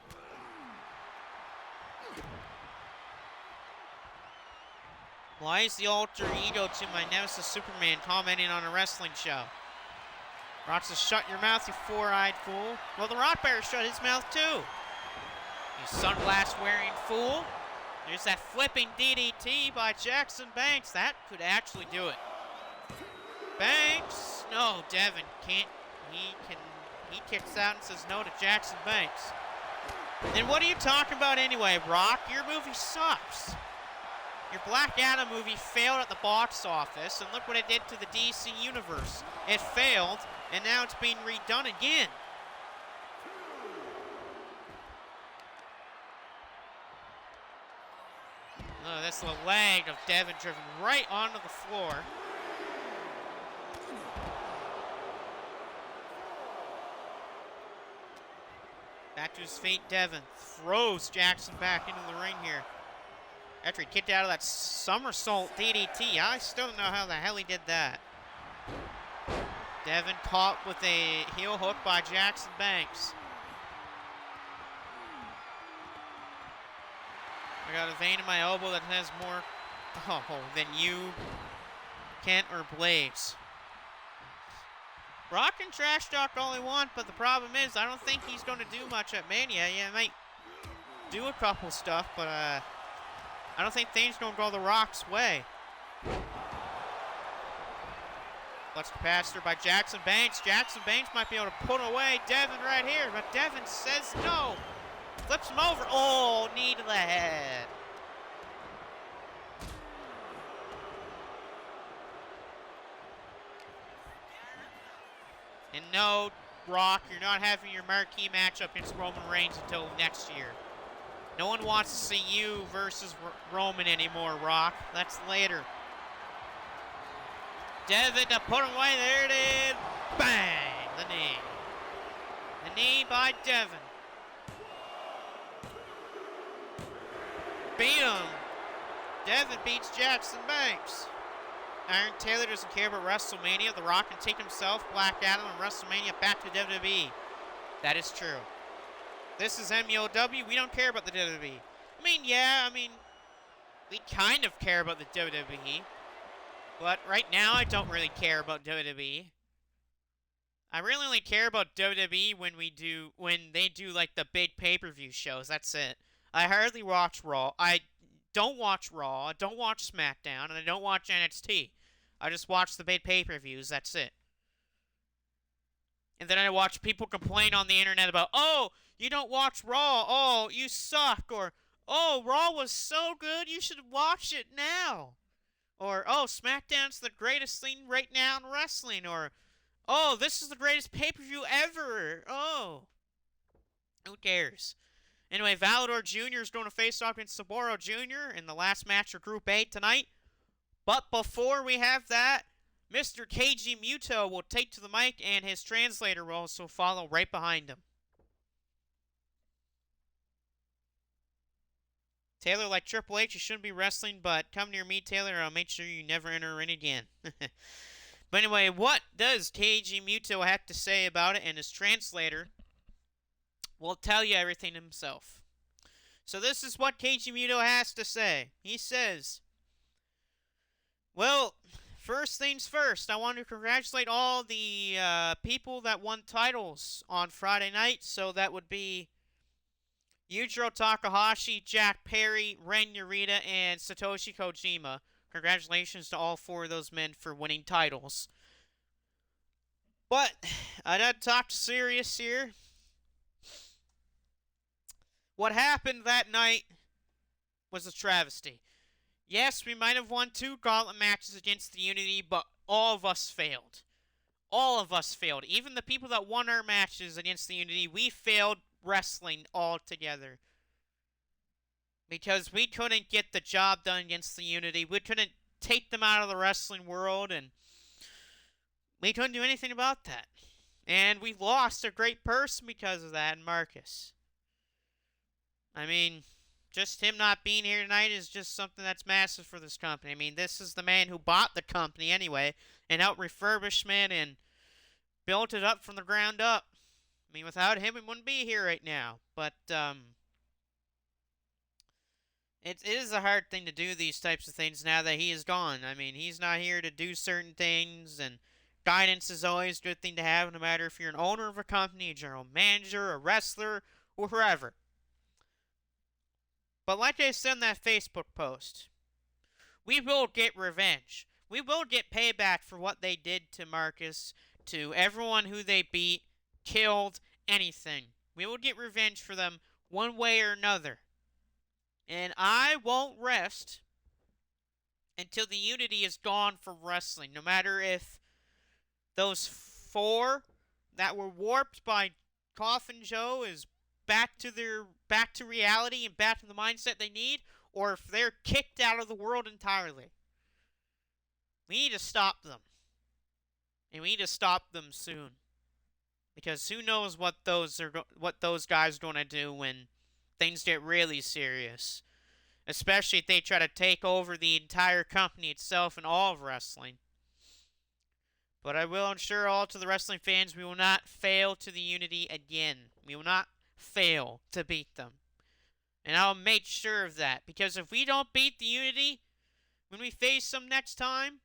Why is the alter ego to my nemesis Superman commenting on a wrestling show? Rock says, shut your mouth, you four-eyed fool. Well, the Rock Bear shut his mouth too. You sunglass-wearing fool. There's that flipping DDT by Jackson Banks. That could actually do it. Banks. No, Devin can't. He kicks out and says no to Jackson Banks. Then what are you talking about anyway, Rock? Your movie sucks. Your Black Adam movie failed at the box office, and look what it did to the DC Universe. It failed, and now it's being redone again. Oh, that's the leg of Devin driven right onto the floor. Back to his feet, Devin throws Jackson back into the ring here. After he kicked out of that somersault DDT, I still don't know how the hell he did that. Devin caught with a heel hook by Jackson Banks. I got a vein in my elbow that has more than you, Kent, or Blaze. Rock and trash talk all he want, but the problem is I don't think he's going to do much at Mania. Yeah, he might do a couple stuff, but I don't think things going to go the Rock's way. Clutch capacitor by Jackson Banks. Jackson Banks might be able to put away Devin right here, but Devin says no. Flips him over. Oh, knee to the head. And no, Rock, you're not having your marquee matchup against Roman Reigns until next year. No one wants to see you versus Roman anymore, Rock. That's later. Devin to put him away. There it is. Bang! The knee. The knee by Devin. Beat him. Devin beats Jackson Banks. Aaron Taylor doesn't care about WrestleMania. The Rock can take himself, Black Adam, and WrestleMania back to WWE. That is true. This is MEOW. We don't care about the WWE. I mean, yeah, we kind of care about the WWE. But right now, I don't really care about WWE. I really only care about WWE when they do like the big pay-per-view shows. That's it. I hardly watch Raw. I don't watch Raw. I don't watch SmackDown, and I don't watch NXT. I just watch the big pay-per-views. That's it. And then I watch people complain on the internet about, oh, you don't watch Raw. Oh, you suck. Or, oh, Raw was so good. You should watch it now. Or, oh, SmackDown's the greatest thing right now in wrestling. Or, oh, this is the greatest pay-per-view ever. Oh. Who cares? Anyway, Valador Jr. is going to face off against Saburo Jr. in the last match of Group A tonight. But before we have that, Mr. Keiji Muto will take to the mic, and his translator will also follow right behind him. Taylor, like Triple H, you shouldn't be wrestling, but come near me, Taylor, I'll make sure you never enter a ring again. But anyway, what does Keiji Muto have to say about it? And his translator will tell you everything himself. So this is what Keiji Muto has to say. He says, well, first things first, I want to congratulate all the people that won titles on Friday night. So that would be Yujiro Takahashi, Jack Perry, Ren Narita, and Satoshi Kojima. Congratulations to all four of those men for winning titles. But I gotta talk serious here. What happened that night was a travesty. Yes, we might have won 2 gauntlet matches against the Unity, but all of us failed. All of us failed. Even the people that won our matches against the Unity, we failed wrestling altogether. Because we couldn't get the job done against the Unity. We couldn't take them out of the wrestling world, and we couldn't do anything about that. And we lost a great person because of that, Marcus. I mean, just him not being here tonight is just something that's massive for this company. I mean, this is the man who bought the company anyway, and helped refurbishment and built it up from the ground up. I mean, without him, we wouldn't be here right now. But, it is a hard thing to do these types of things now that he is gone. I mean, he's not here to do certain things, and guidance is always a good thing to have, no matter if you're an owner of a company, a general manager, a wrestler, or whoever. But like I said in that Facebook post, we will get revenge. We will get payback for what they did to Marcus, to everyone who they beat, killed, anything. We will get revenge for them one way or another. And I won't rest until the Unity is gone from wrestling. No matter if those 4 that were warped by Coffin Joe is back to reality and back to the mindset they need, or if they're kicked out of the world entirely. We need to stop them. And we need to stop them soon. Because who knows what those guys are going to do when things get really serious. Especially if they try to take over the entire company itself and all of wrestling. But I will ensure all to the wrestling fans, we will not fail to the Unity again. We will not fail to beat them. And I'll make sure of that. Because if we don't beat the Unity when we face them next time,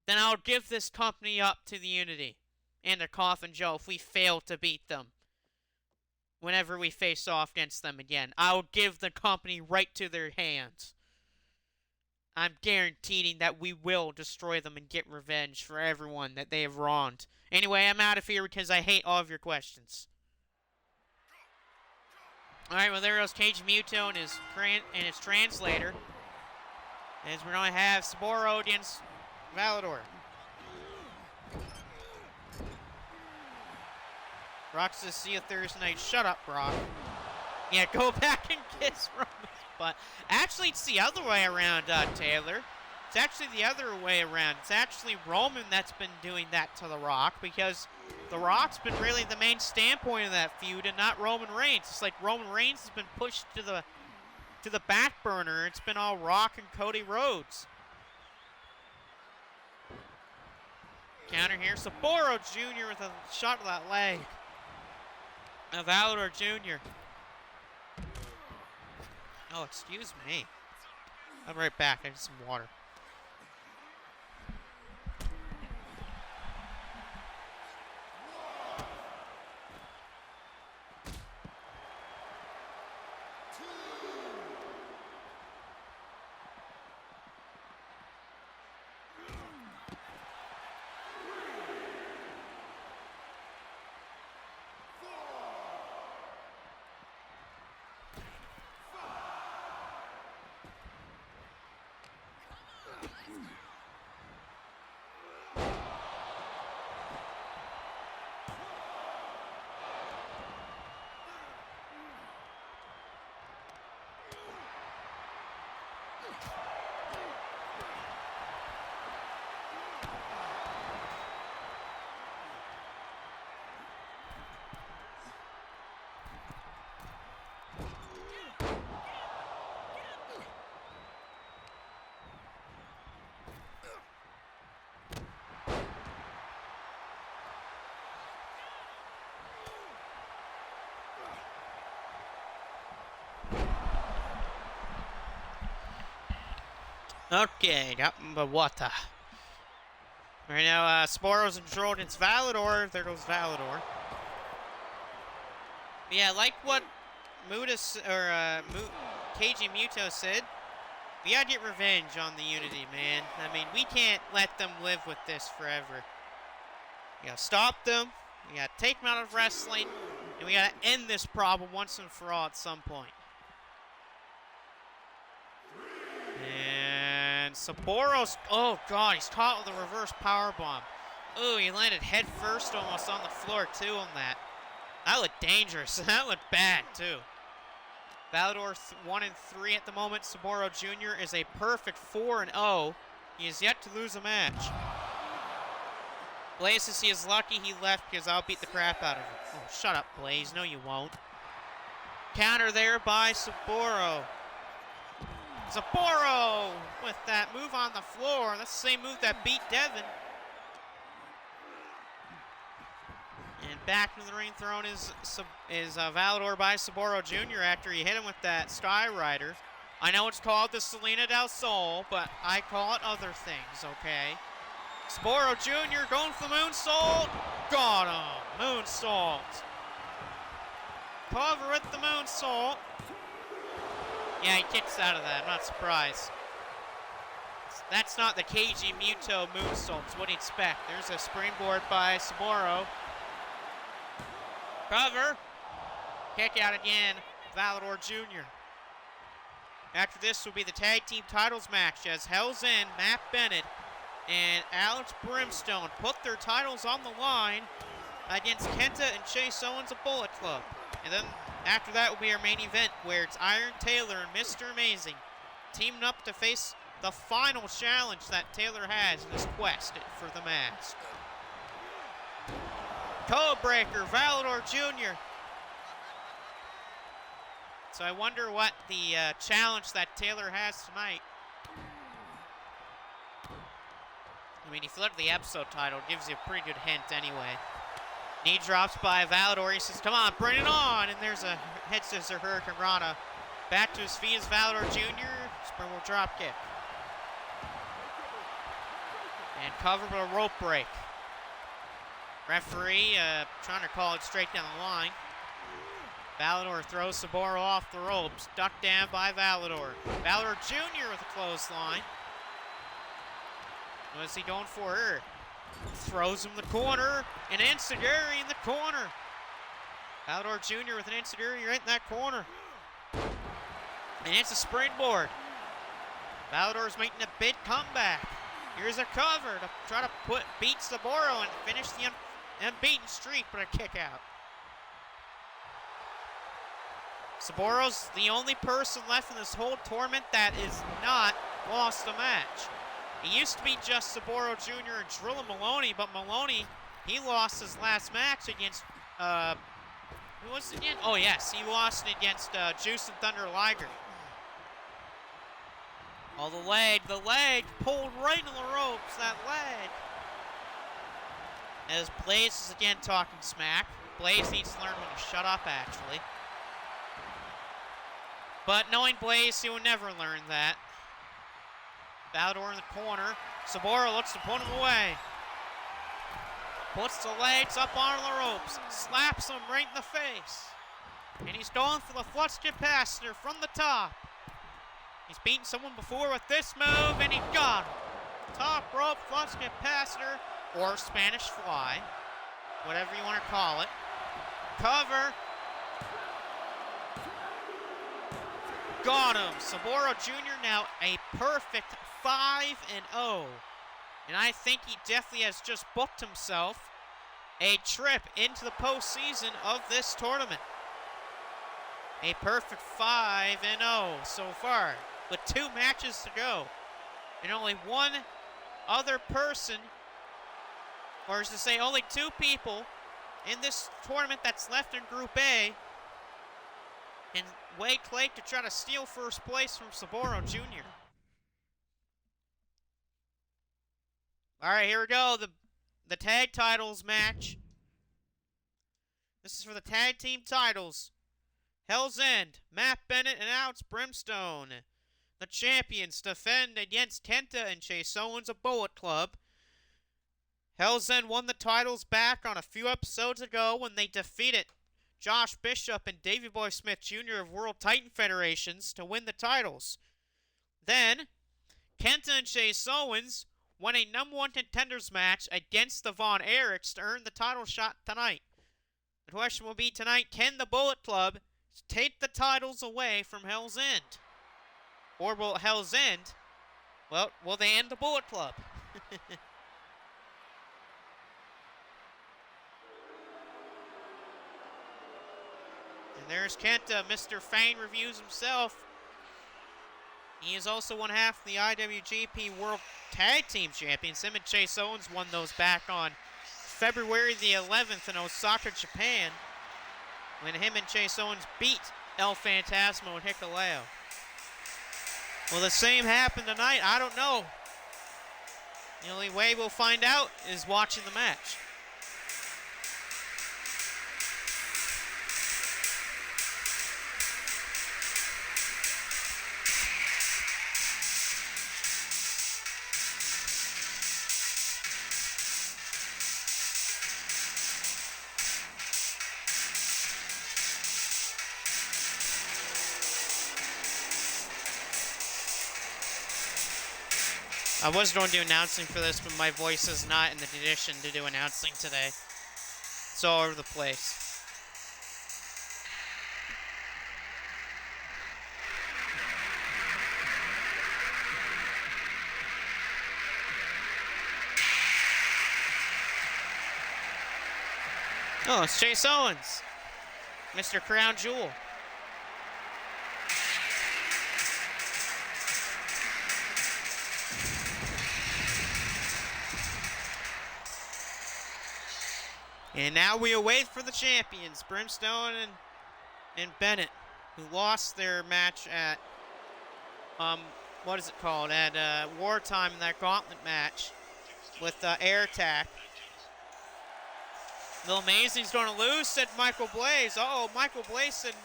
then I'll give this company up to the Unity and to Coffin Joe if we fail to beat them. Whenever we face off against them again, I'll give the company right to their hands. I'm guaranteeing that we will destroy them and get revenge for everyone that they have wronged. Anyway, I'm out of here because I hate all of your questions. Alright, well there goes Keiji Muto and his translator. As we're going to have Saburo against Valador. Brock says, see you Thursday night. Shut up, Brock. Yeah, go back and kiss Roman's butt. Actually, it's the other way around, Taylor. It's actually the other way around. It's actually Roman that's been doing that to The Rock, because The Rock's been really the main standpoint of that feud and not Roman Reigns. It's like Roman Reigns has been pushed to the back burner. It's been all Rock and Cody Rhodes. Counter here. Saburo Jr. with a shot to that leg. Now Valador Jr. Oh, excuse me. I'm right back. I need some water. Okay, got the water. Right now, Saboro's in control against Valador. There goes Valador. But yeah, like what KG Muto said, we gotta get revenge on the Unity, man. I mean, we can't let them live with this forever. We gotta stop them, we gotta take them out of wrestling, and we gotta end this problem once and for all at some point. And Saboro's, oh god, he's caught with a reverse powerbomb. Oh, he landed head first almost on the floor too on that. That looked dangerous. That looked bad too. Valador 1-3 at the moment. Saboro Jr. is a perfect 4-0. He is yet to lose a match. Blaze says he is lucky he left because I'll beat the crap out of him. Oh, shut up, Blaze. No, you won't. Counter there by Saboro. Saboro with that move on the floor. That's the same move that beat Devin. And back to the ring thrown is Valador by Saboro Jr. after he hit him with that Sky Rider. I know it's called the Selena del Sol, but I call it other things, okay? Saboro Jr. going for the moonsault. Got him. Moonsault. Cover with the moonsault. Yeah, he kicks out of that. I'm not surprised. That's not the KG Muto moonsault. It's what you expect. There's a springboard by Saboro. Cover. Kick out again. Valador Jr. After this will be the tag team titles match as Hell's End, Matt Bennett, and Alex Brimstone put their titles on the line against Kenta and Chase Owens of Bullet Club. And then after that will be our main event where it's Iron Taylor and Mr. Amazing teaming up to face the final challenge that Taylor has in his quest for the mask. Codebreaker, Valador Jr. So I wonder what the challenge that Taylor has tonight. I mean, if you look at the episode title, it gives you a pretty good hint anyway. Knee drops by Valador. He says, come on, bring it on. And there's a head scissor Hurricane Rana. Back to his feet is Valador Jr. Springboard drop kick. And covered with a rope break. Referee trying to call it straight down the line. Valador throws Saboro off the ropes. Ducked down by Valador. Valador Jr. with a clothesline. What is he going for here? Throws him in the corner. An enziguri in the corner. Valador Jr. with an enziguri right in that corner. And it's a springboard. Valador's making a big comeback. Here's a cover to try to beat Saboro and finish the unbeaten streak, but a kick out. Saboro's the only person left in this whole tournament that is not lost a match. It used to be just Saboro Jr. and Drilla Maloney, but Maloney, he lost his last match against, who was it again? Oh yes, he lost it against Juice and Thunder Liger. Oh, the leg pulled right in the ropes, that leg. As Blaze is again talking smack. Blaze needs to learn when to shut up, actually. But knowing Blaze, he will never learn that. Valdor in the corner. Sabora looks to put him away. Puts the legs up on the ropes. Slaps him right in the face. And he's going for the flux capacitor from the top. He's beaten someone before with this move, and he got him. Top rope flux capacitor, or Spanish fly. Whatever you want to call it. Cover. Got him. Saboro Jr. now a perfect 5-0. And I think he definitely has just booked himself a trip into the postseason of this tournament. A perfect 5-0 so far, with 2 matches to go. And only one other person, or as to say, only 2 people in this tournament that's left in Group A, and Wade Clake to try to steal first place from Saboro Jr. All right, here we go. The tag titles match. This is for the tag team titles. Hell's End, Matt Bennett and Alex Brimstone. The champions defend against Kenta and Chase Owens of Bullet Club. Hell's End won the titles back on a few episodes ago when they defeated Josh Bishop and Davey Boy Smith Jr. of World Titan Federations to win the titles. Then, Kenta and Chase Owens won a #1 contenders match against the Von Erichs to earn the title shot tonight. The question will be tonight, can the Bullet Club take the titles away from Hell's End? Or will Hell's End, well, will they end the Bullet Club? And there's Kenta, Mr. Fane reviews himself. He is also one half of the IWGP World Tag Team Champions. Him and Chase Owens won those back on February the 11th in Osaka, Japan, when him and Chase Owens beat El Phantasmo and Hikuleo. Will the same happen tonight? I don't know. The only way we'll find out is watching the match. I was going to do announcing for this, but my voice is not in the condition to do announcing today. It's all over the place. Oh, it's Chase Owens, Mr. Crown Jewel. And now we await for the champions, Brimstone and Bennett, who lost their match at, what is it called, at Wartime in that gauntlet match with Air Attack. The Amazing's going to lose, said Michael Blaze. Uh-oh, Michael Blaze said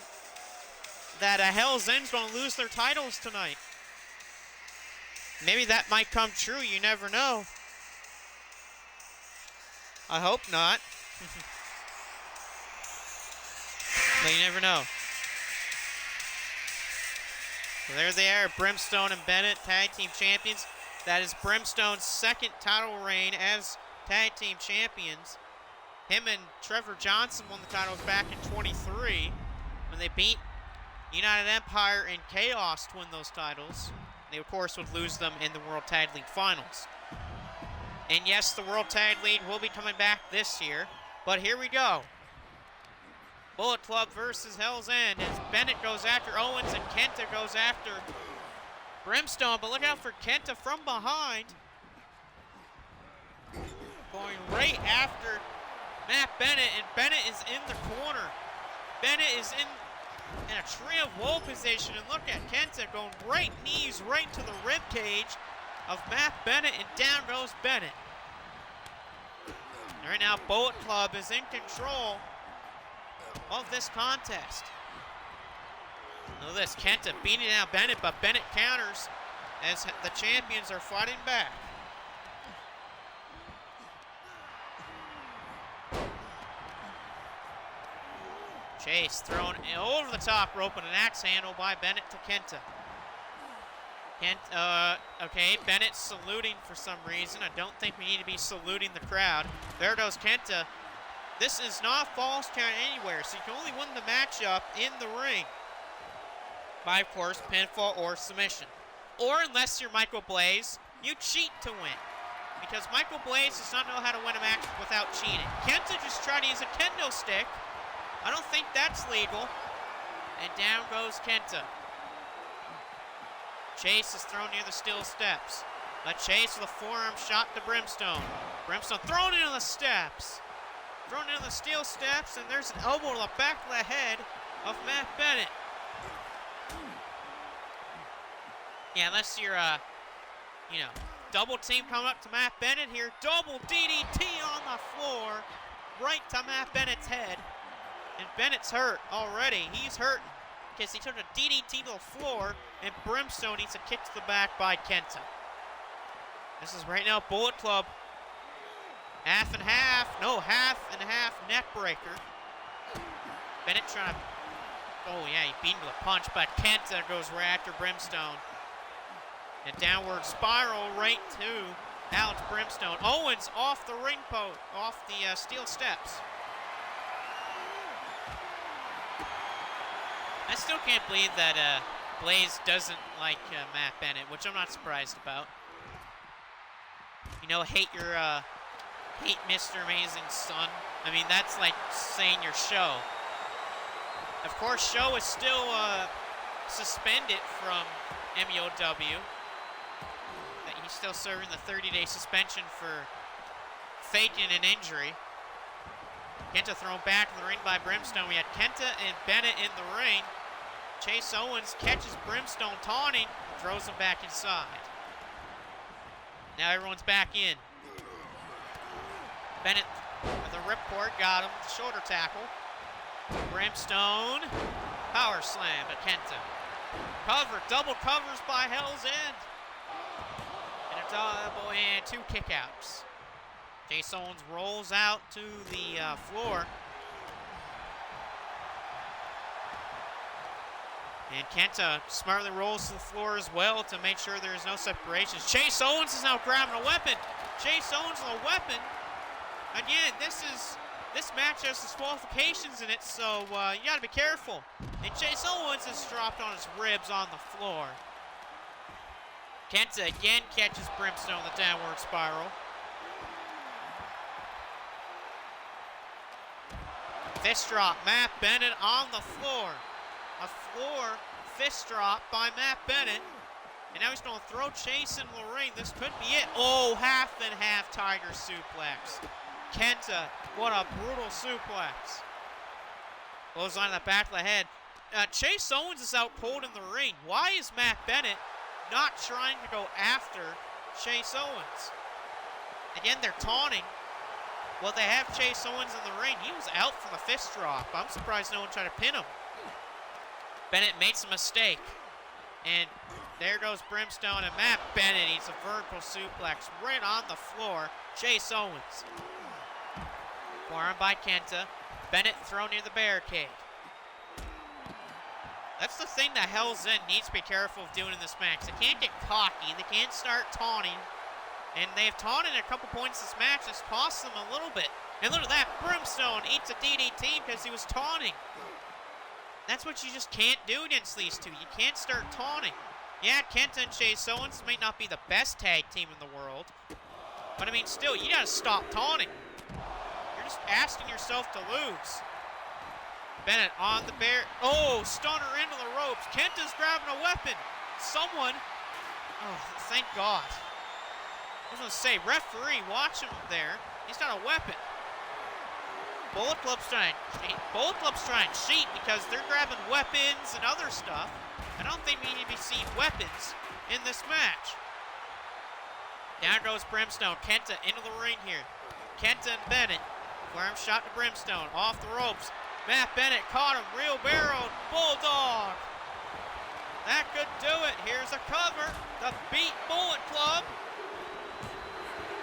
that Hell's End's going to lose their titles tonight. Maybe that might come true, you never know. I hope not. But you never know. So there they are, Brimstone and Bennett, tag team champions. That is Brimstone's second title reign as tag team champions. Him and Trevor Johnson won the titles back in 23 when they beat United Empire and Chaos to win those titles. They, of course, would lose them in the World Tag League Finals. And yes, the World Tag League will be coming back this year. But here we go. Bullet Club versus Hell's End as Bennett goes after Owens and Kenta goes after Brimstone. But look out for Kenta from behind. Going right after Matt Bennett, and Bennett is in the corner. Bennett is in a tree of woe position, and look at Kenta going right knees right to the rib cage of Matt Bennett, and down goes Bennett. Right now, Bullet Club is in control of this contest. Look at this, Kenta beating down Bennett, but Bennett counters as the champions are fighting back. Chase thrown over the top rope and an axe handle by Bennett to Kenta. Okay, Bennett saluting for some reason. I don't think we need to be saluting the crowd. There goes Kenta. This is not false count anywhere, so you can only win the matchup in the ring by, of course, pinfall or submission. Or unless you're Michael Blaze, you cheat to win. Because Michael Blaze does not know how to win a match without cheating. Kenta just tried to use a kendo stick. I don't think that's legal. And down goes Kenta. Chase is thrown near the steel steps. But Chase with a forearm shot to Brimstone. Brimstone thrown into the steps. Thrown into the steel steps, and there's an elbow to the back of the head of Matt Bennett. Yeah, unless you're, double team coming up to Matt Bennett here. Double DDT on the floor, right to Matt Bennett's head. And Bennett's hurt already. He's hurting because he took a DDT to the floor, and Brimstone needs a kick to the back by Kenta. This is right now Bullet Club. Half and half neck breaker. Bennett trying to, oh yeah, he beat him with a punch, but Kenta goes right after Brimstone. And downward spiral right to Alex Brimstone. Owens off the ring post, off the steel steps. I still can't believe that Blaze doesn't like Matt Bennett, which I'm not surprised about. You know, hate Mr. Amazing Son. I mean, that's like saying your show. Of course, show is still suspended from MEOW. He's still serving the 30-day suspension for faking an injury. Kenta thrown back in the ring by Brimstone. We had Kenta and Bennett in the ring. Chase Owens catches Brimstone taunting, throws him back inside. Now everyone's back in. Bennett with a ripcord, got him with the shoulder tackle. Brimstone, power slam at Kenta. Cover, double covers by Hell's End. And a double and two kickouts. Chase Owens rolls out to the floor. And Kenta smartly rolls to the floor as well to make sure there is no separations. Chase Owens is now grabbing a weapon. Chase Owens with a weapon. Again, this match has disqualifications in it, so you gotta be careful. And Chase Owens is dropped on his ribs on the floor. Kenta again catches Brimstone with the downward spiral. Fist drop, Matt Bennett on the floor. A floor fist drop by Matt Bennett. And now he's going to throw Chase into the ring. This could be it. Oh, half and half tiger suplex. Kenta, what a brutal suplex. Goes on the back of the head. Chase Owens is out cold in the ring. Why is Matt Bennett not trying to go after Chase Owens? Again, they're taunting. Well, they have Chase Owens in the ring. He was out for the fist drop. I'm surprised no one tried to pin him. Bennett makes a mistake. And there goes Brimstone, and Matt Bennett needs a vertical suplex right on the floor. Chase Owens. Forearm by Kenta. Bennett thrown near the barricade. That's the thing that Hell's End needs to be careful of doing in this match. They can't get cocky. They can't start taunting. And they've taunted at a couple points this match. It's cost them a little bit. And look at that. Brimstone eats a DDT because he was taunting. That's what you just can't do against these two. You can't start taunting. Yeah, Kenta and Chase Owens might not be the best tag team in the world. But, I mean, still, you got to stop taunting. You're just asking yourself to lose. Bennett on the bear. Oh, stunner into the ropes. Kenta's grabbing a weapon. Someone. Oh, thank God. I was going to say, referee, watch him there. He's got a weapon. Bullet Club's trying to cheat because they're grabbing weapons and other stuff. I don't think we need to be seeing weapons in this match. Down goes Brimstone. Kenta into the ring here. Kenta and Bennett. Forearm shot to Brimstone. Off the ropes. Matt Bennett caught him. Real barrel. Bulldog. That could do it. Here's a cover. The Beat Bullet Club.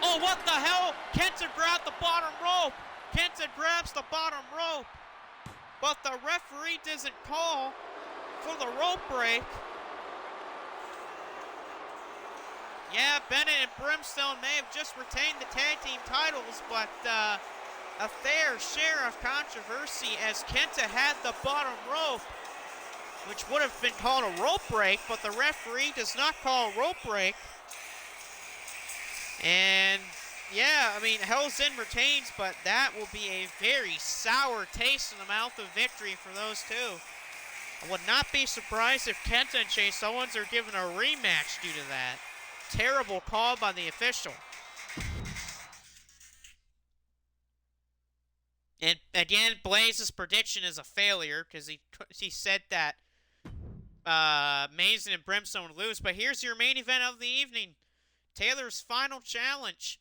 Oh, what the hell? Kenta grabbed the bottom rope. Kenta grabs the bottom rope. But the referee doesn't call for the rope break. Yeah, Bennett and Brimstone may have just retained the tag team titles, but a fair share of controversy as Kenta had the bottom rope, which would have been called a rope break, but the referee does not call a rope break. And yeah, I mean, Hell's End retains, but that will be a very sour taste in the mouth of victory for those two. I would not be surprised if Kenta and Chase Owens are given a rematch due to that. Terrible call by the official. And again, Blaze's prediction is a failure because he said that Mason and Brimstone would lose. But here's your main event of the evening. Taylor's final challenge.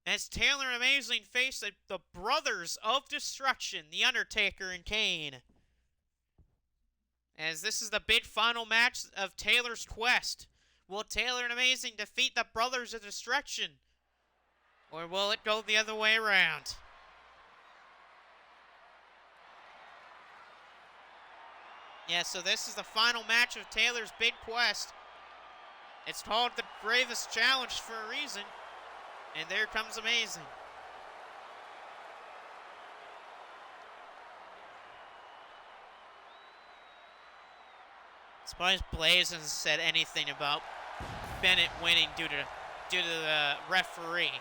As Taylor and Amazing face the Brothers of Destruction, The Undertaker and Kane. As this is the big final match of Taylor's quest. Will Taylor and Amazing defeat the Brothers of Destruction? Or will it go the other way around? Yeah, so this is the final match of Taylor's big quest. It's called the Gravest Challenge for a reason. And there comes Amazing. I'm surprised Blaze hasn't said anything about Bennett winning due to the referee.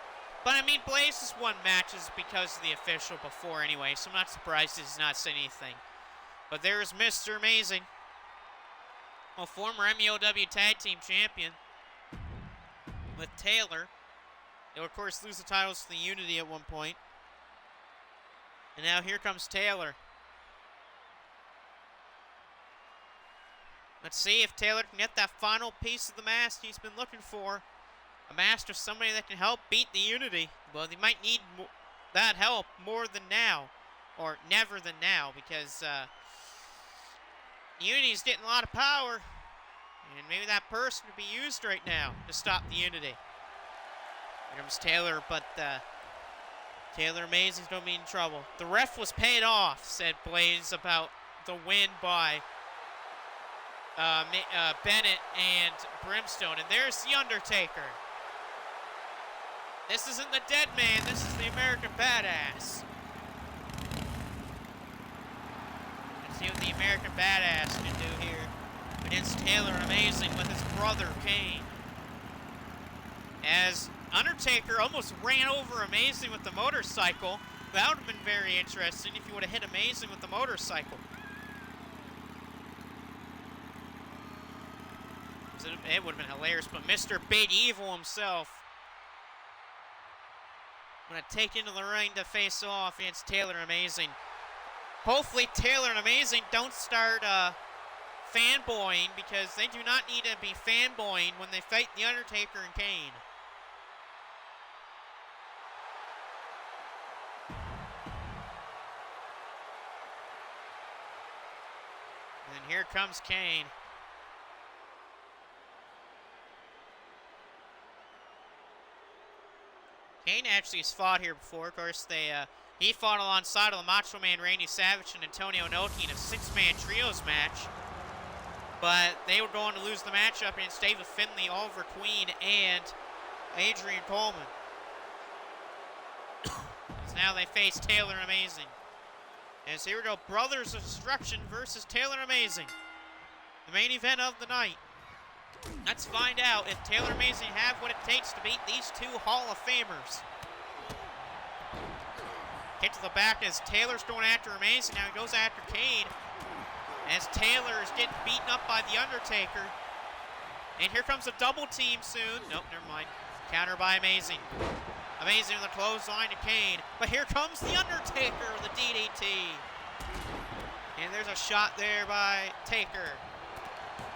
But I mean, Blaze has won matches because of the official before anyway, so I'm not surprised he's not said anything. But there's Mr. Amazing, a former MEOW Tag Team Champion, with Taylor. They'll, of course, lose the titles to the Unity at one point. And now here comes Taylor. Let's see if Taylor can get that final piece of the mask he's been looking for. A mask of somebody that can help beat the Unity. Well, they might need that help more than now. Or never than now, because Unity's getting a lot of power. And maybe that person would be used right now to stop the Unity. Here comes Taylor, but Taylor Amazing's going to be in trouble. The ref was paid off, said Blaze about the win by Bennett and Brimstone. And there's The Undertaker. This isn't the Dead Man, this is the American Badass. Let's see what the American Badass can do here against Taylor Amazing with his brother Kane. As Undertaker almost ran over Amazing with the motorcycle. That would have been very interesting if he would have hit Amazing with the motorcycle. It would have been hilarious, but Mr. Big Evil himself going to take into the ring to face off against Taylor Amazing. Hopefully Taylor and Amazing don't start fanboying, because they do not need to be fanboying when they fight The Undertaker and Kane. And here comes Kane. Kane actually has fought here before. Of course, he fought alongside of the Macho Man Randy Savage and Antonio Inoki in a six-man trios match. But they were going to lose the matchup against David Finlay, Oliver Queen, and Adrian Coleman. So now they face Taylor Amazing. And so here we go, Brothers of Destruction versus Taylor Amazing. The main event of the night. Let's find out if Taylor Amazing have what it takes to beat these two Hall of Famers. Kick to the back as Taylor's going after Amazing. Now he goes after Kane. As Taylor is getting beaten up by The Undertaker. And here comes a double team soon. Nope, never mind. Counter by Amazing. Amazing with a clothesline to Kane. But here comes The Undertaker with a DDT. And there's a shot there by Taker.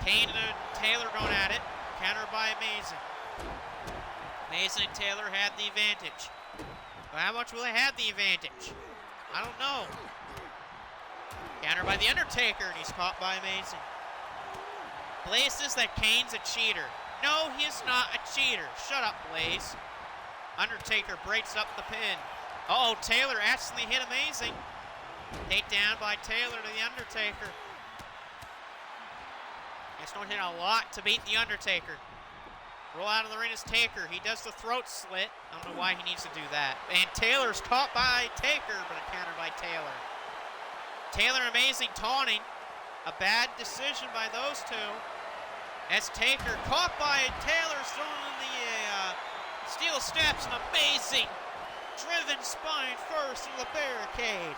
Kane and Taylor going at it. Counter by Amazing. Amazing and Taylor had the advantage. But how much will they have the advantage? I don't know. Counter by The Undertaker, and he's caught by Amazing. Blaze says that Kane's a cheater. No, he is not a cheater. Shut up, Blaze. Undertaker breaks up the pin. Uh-oh, Taylor accidentally hit Amazing. Takedown by Taylor to The Undertaker. It's going to hit a lot to beat The Undertaker. Roll out of the ring is Taker. He does the throat slit. I don't know why he needs to do that. And Taylor's caught by Taker, but a counter by Taylor. Taylor Amazing taunting. A bad decision by those two. As Taker caught by Taylor, thrown in the steel steps, and Amazing driven spine first into the barricade.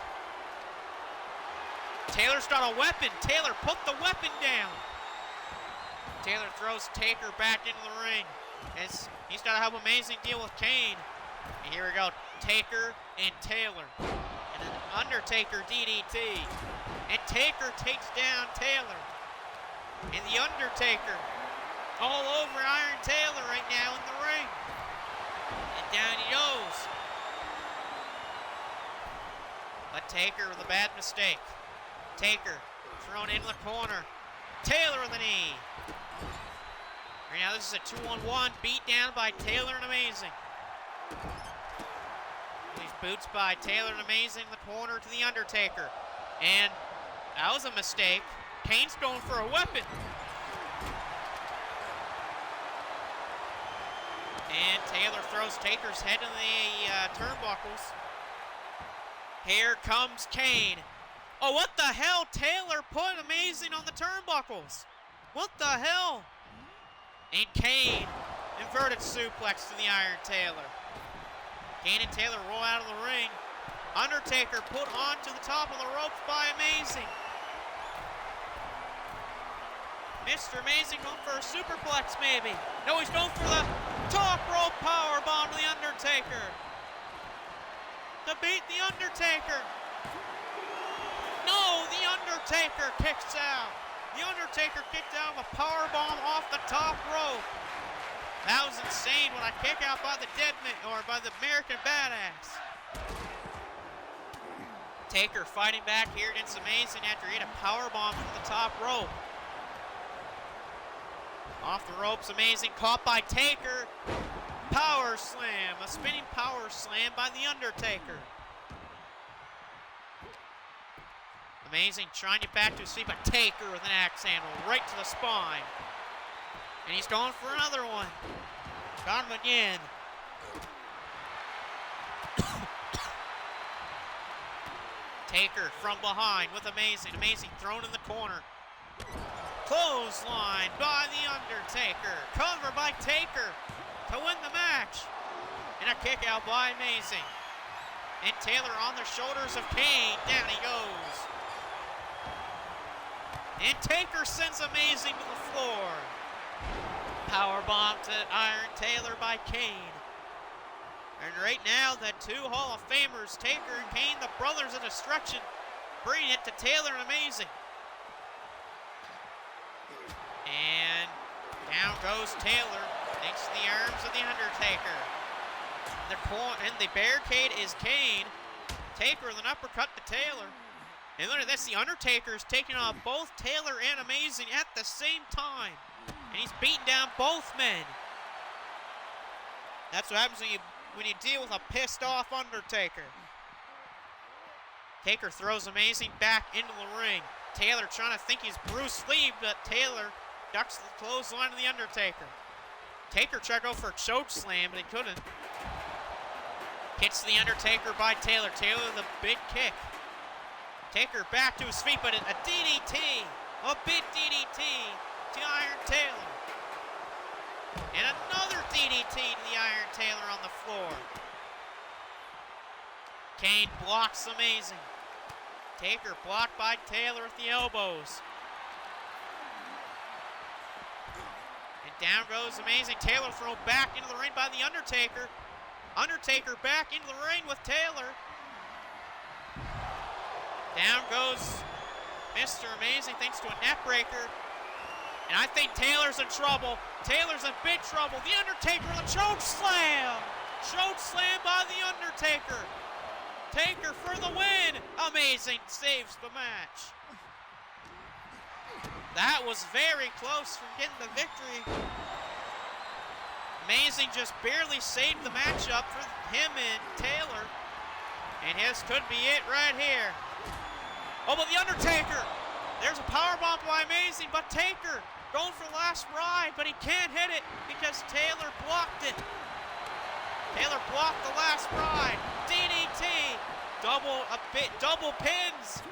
Taylor's got a weapon. Taylor put the weapon down. Taylor throws Taker back into the ring as he's got to help Amazing deal with Kane. And here we go, Taker and Taylor. And an Undertaker DDT. And Taker takes down Taylor. And The Undertaker all over Iron Taylor right now in the ring. And down he goes. But Taker with a bad mistake. Taker thrown into the corner. Taylor with a knee. Right now this is a 2-on-1 beat down by Taylor and Amazing. These boots by Taylor and Amazing in the corner to The Undertaker. And that was a mistake. Kane's going for a weapon. And Taylor throws Taker's head in the turnbuckles. Here comes Kane. Oh, what the hell? Taylor put Amazing on the turnbuckles. What the hell? And Kane, inverted suplex to the Iron Taylor. Kane and Taylor roll out of the ring. Undertaker put onto the top of the ropes by Amazing. Mr. Amazing going for a superplex maybe. No, he's going for the top rope powerbomb to the Undertaker. To beat the Undertaker. No, the Undertaker kicks out. The Undertaker kicked out a powerbomb off the top rope. That was insane when I kick out by the by the American Badass. Taker fighting back here against Amazing after he hit a powerbomb from the top rope. Off the ropes, Amazing caught by Taker. Power slam, a spinning power slam by the Undertaker. Amazing trying to get back to his feet, but Taker with an axe handle right to the spine. And he's going for another one. Got him again. Taker from behind with Amazing. Amazing thrown in the corner. Clothesline by the Undertaker. Cover by Taker to win the match. And a kick out by Amazing. And Taylor on the shoulders of Kane. Down he goes. And Taker sends Amazing to the floor. Powerbomb to Iron Taylor by Kane. And right now, the two Hall of Famers, Taker and Kane, the Brothers of Destruction, bring it to Taylor and Amazing. And down goes Taylor, thanks to the arms of the Undertaker. The barricade is Kane. Taker with an uppercut to Taylor. And look at this, the Undertaker is taking on both Taylor and Amazing at the same time. And he's beating down both men. That's what happens when you deal with a pissed off Undertaker. Taker throws Amazing back into the ring. Taylor trying to think he's Bruce Lee, but Taylor ducks the clothesline of the Undertaker. Taker tried to go for a choke slam, but he couldn't. Hits the Undertaker by Taylor. Taylor with a big kick. Taker back to his feet, but a DDT. A big DDT to Iron Taylor. And another DDT to the Iron Taylor on the floor. Kane blocks Amazing. Taker blocked by Taylor with the elbows. And down goes Amazing. Taylor thrown back into the ring by the Undertaker. Undertaker back into the ring with Taylor. Down goes Mr. Amazing thanks to a neck breaker. And I think Taylor's in trouble. Taylor's in big trouble. The Undertaker with a choke slam. Choke slam by The Undertaker. Taker for the win. Amazing saves the match. That was very close from getting the victory. Amazing just barely saved the matchup for him and Taylor. And his could be it right here. Oh, but The Undertaker. There's a powerbomb by Amazing, but Taker going for the last ride, but he can't hit it because Taylor blocked it. Taylor blocked the last ride. DDT. Double pins.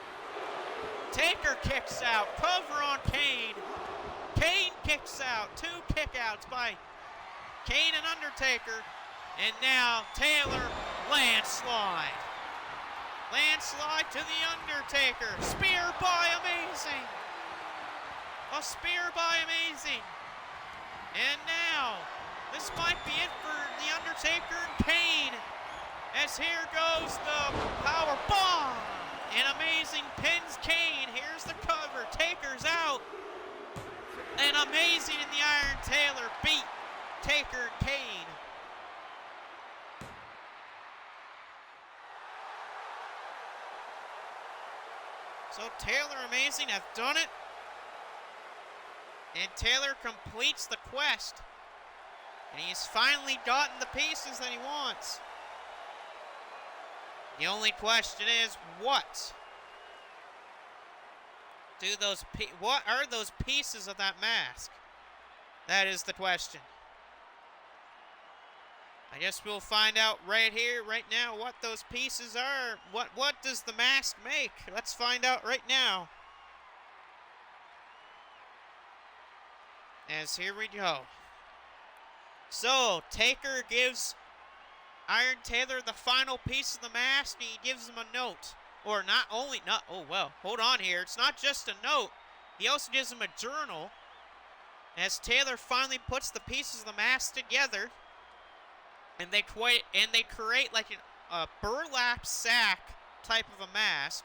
Taker kicks out. Cover on Kane. Kane kicks out. 2 kickouts by Kane and Undertaker. And now Taylor landslide. Landslide to The Undertaker. Spear by Amazing. A spear by Amazing. And now, this might be it for The Undertaker and Kane. As here goes the power bomb. And Amazing pins Kane. Here's the cover. Taker's out. And Amazing and the Iron Taylor beat Taker and Kane. So Taylor and Amazing have done it. And Taylor completes the quest. And he's finally gotten the pieces that he wants. The only question is, what are those pieces of that mask? That is the question. I guess we'll find out right here, right now, what those pieces are. What does the mask make? Let's find out right now. As here we go. So, Taker gives Iron Taylor the final piece of the mask, and he gives him a note. Or oh well, hold on here. It's not just a note. He also gives him a journal. As Taylor finally puts the pieces of the mask together, and they create like a burlap sack type of a mask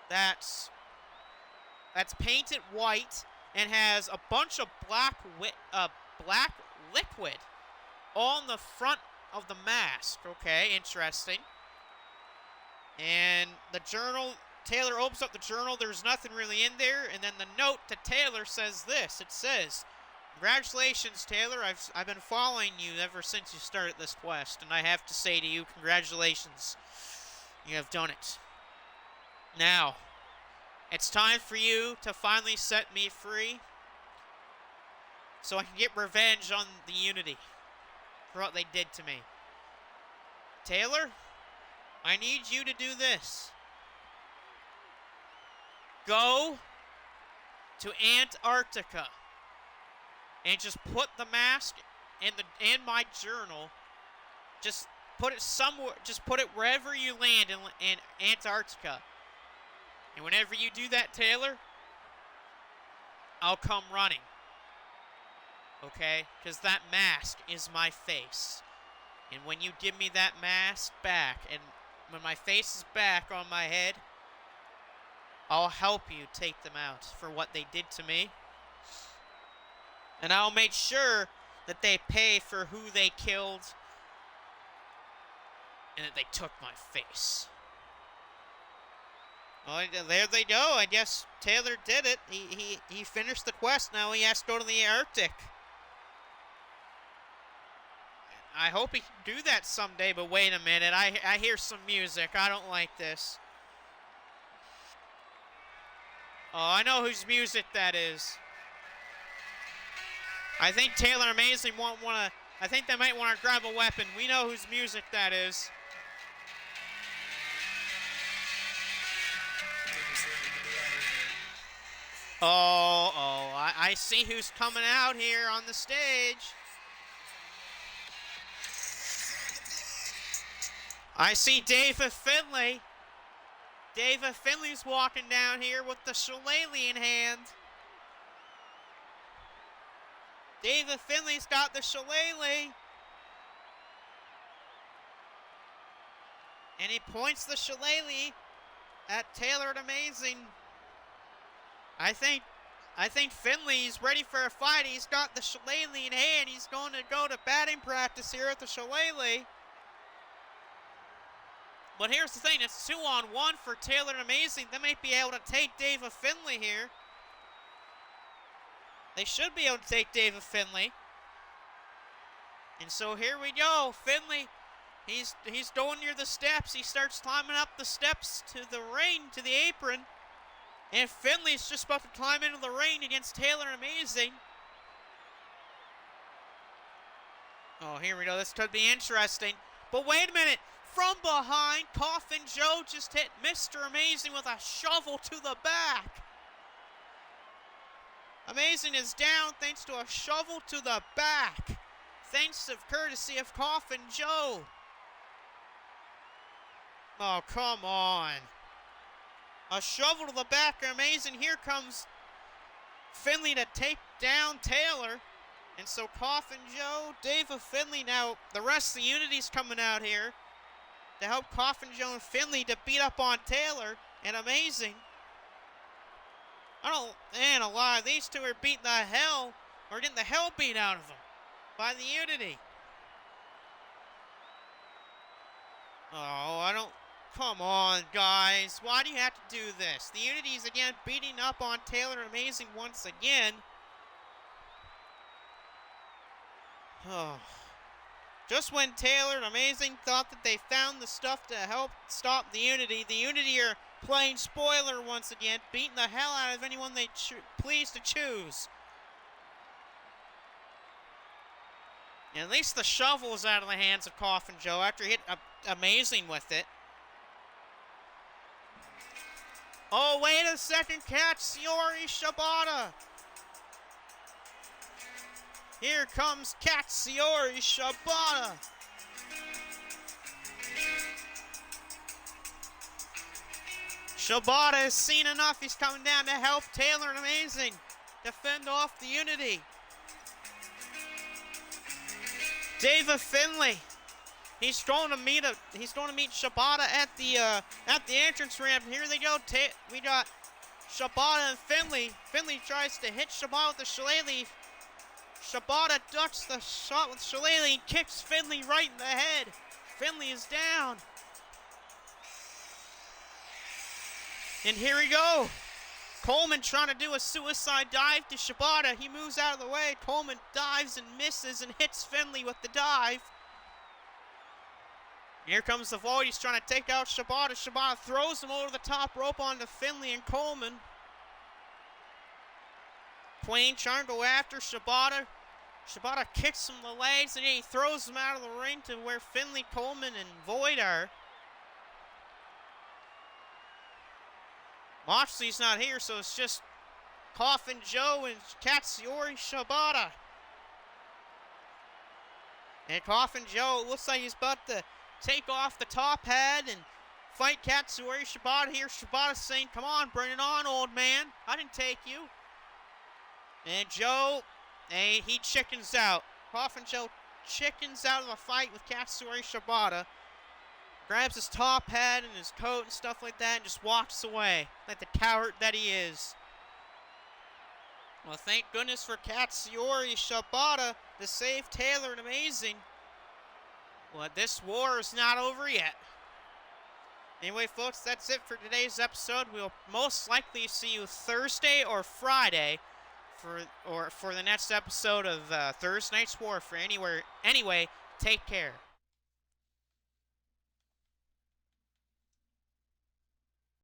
that's painted white and has a bunch of black liquid on the front of the mask. Okay, interesting. And the journal, Taylor opens up the journal. There's nothing really in there. And then the note to Taylor says this. It says, "Congratulations, Taylor. I've been following you ever since you started this quest. And I have to say to you, congratulations. You have done it. Now, it's time for you to finally set me free so I can get revenge on the Unity for what they did to me. Taylor, I need you to do this. Go to Antarctica and just put the mask in my journal. Just put it somewhere. Just put it wherever you land in Antarctica. And whenever you do that, Taylor, I'll come running. Okay? Because that mask is my face. And when you give me that mask back, and when my face is back on my head, I'll help you take them out for what they did to me. And I'll make sure that they pay for who they killed and that they took my face. Well, there they go. I guess Taylor did it. He finished the quest. Now he has to go to the Arctic. I hope he can do that someday, but wait a minute. I hear some music. I don't like this. Oh, I know whose music that is. I think Taylor and Amazing I think they might want to grab a weapon. We know whose music that is. I see who's coming out here on the stage. I see David Finlay. David Finlay's walking down here with the shillelagh in hand. David Finlay's got the shillelagh. And he points the shillelagh at Taylor and Amazing. I think Finlay's ready for a fight. He's got the shillelagh in hand. He's going to go to batting practice here at the shillelagh. But here's the thing, it's 2-on-1 for Taylor and Amazing. They might be able to take David Finley here. They should be able to take David Finley. And so here we go. Finley, he's going near the steps. He starts climbing up the steps to the ring, to the apron. And Finley's just about to climb into the ring against Taylor and Amazing. Oh, here we go. This could be interesting. But wait a minute. From behind, Coffin Joe just hit Mr. Amazing with a shovel to the back. Amazing is down thanks to a shovel to the back. Thanks of courtesy of Coffin Joe. Oh, come on. A shovel to the back. Amazing. Here comes Finley to take down Taylor. And so Coffin Joe, David Finley. Now, the rest of the Unity's coming out here to help Coffin Joe and Finley to beat up on Taylor and Amazing. Man alive, these two are beating the hell, or getting the hell beat out of them by the Unity. Oh, come on, guys. Why do you have to do this? The Unity's again beating up on Taylor and Amazing once again. Oh. Just when Taylor and Amazing thought that they found the stuff to help stop the Unity are playing spoiler once again, beating the hell out of anyone they please to choose. And at least the shovel is out of the hands of Coffin Joe after he hit Amazing with it. Oh, wait a second, Katsuyori Shibata. Here comes Katsuyori Shibata. Shibata has seen enough. He's coming down to help Taylor and Amazing defend off the Unity. David Finley. He's going to meet Shibata at the entrance ramp. Here they go. We got Shibata and Finley. Finley tries to hit Shibata with the shillelagh. Shibata ducks the shot with shillelagh and kicks Finley right in the head. Finley is down. And here we go. Coleman trying to do a suicide dive to Shibata. He moves out of the way. Coleman dives and misses and hits Finley with the dive. Here comes the Void. He's trying to take out Shibata. Shibata throws him over the top rope onto Finley and Coleman. Twain trying to go after Shibata. Shibata kicks him in the legs and he throws him out of the ring to where Finley, Coleman, and Void are. Moxley's not here, so it's just Coffin Joe and Katsuyori Shibata. And Coffin Joe looks like he's about to take off the top hat and fight Katsuyori Shibata here. Shibata's saying, come on, bring it on, old man. I didn't take you. And Joe, hey, he chickens out. Coffin Joe chickens out of the fight with Katsuyori Shibata. Grabs his top hat and his coat and stuff like that and just walks away like the coward that he is. Well, thank goodness for Katsuyori Shibata to save Taylor and Amazing. Well, this war is not over yet. Anyway, folks, that's it for today's episode. We'll most likely see you Thursday or Friday for the next episode of Thursday Night's Warfare. Anyway, take care.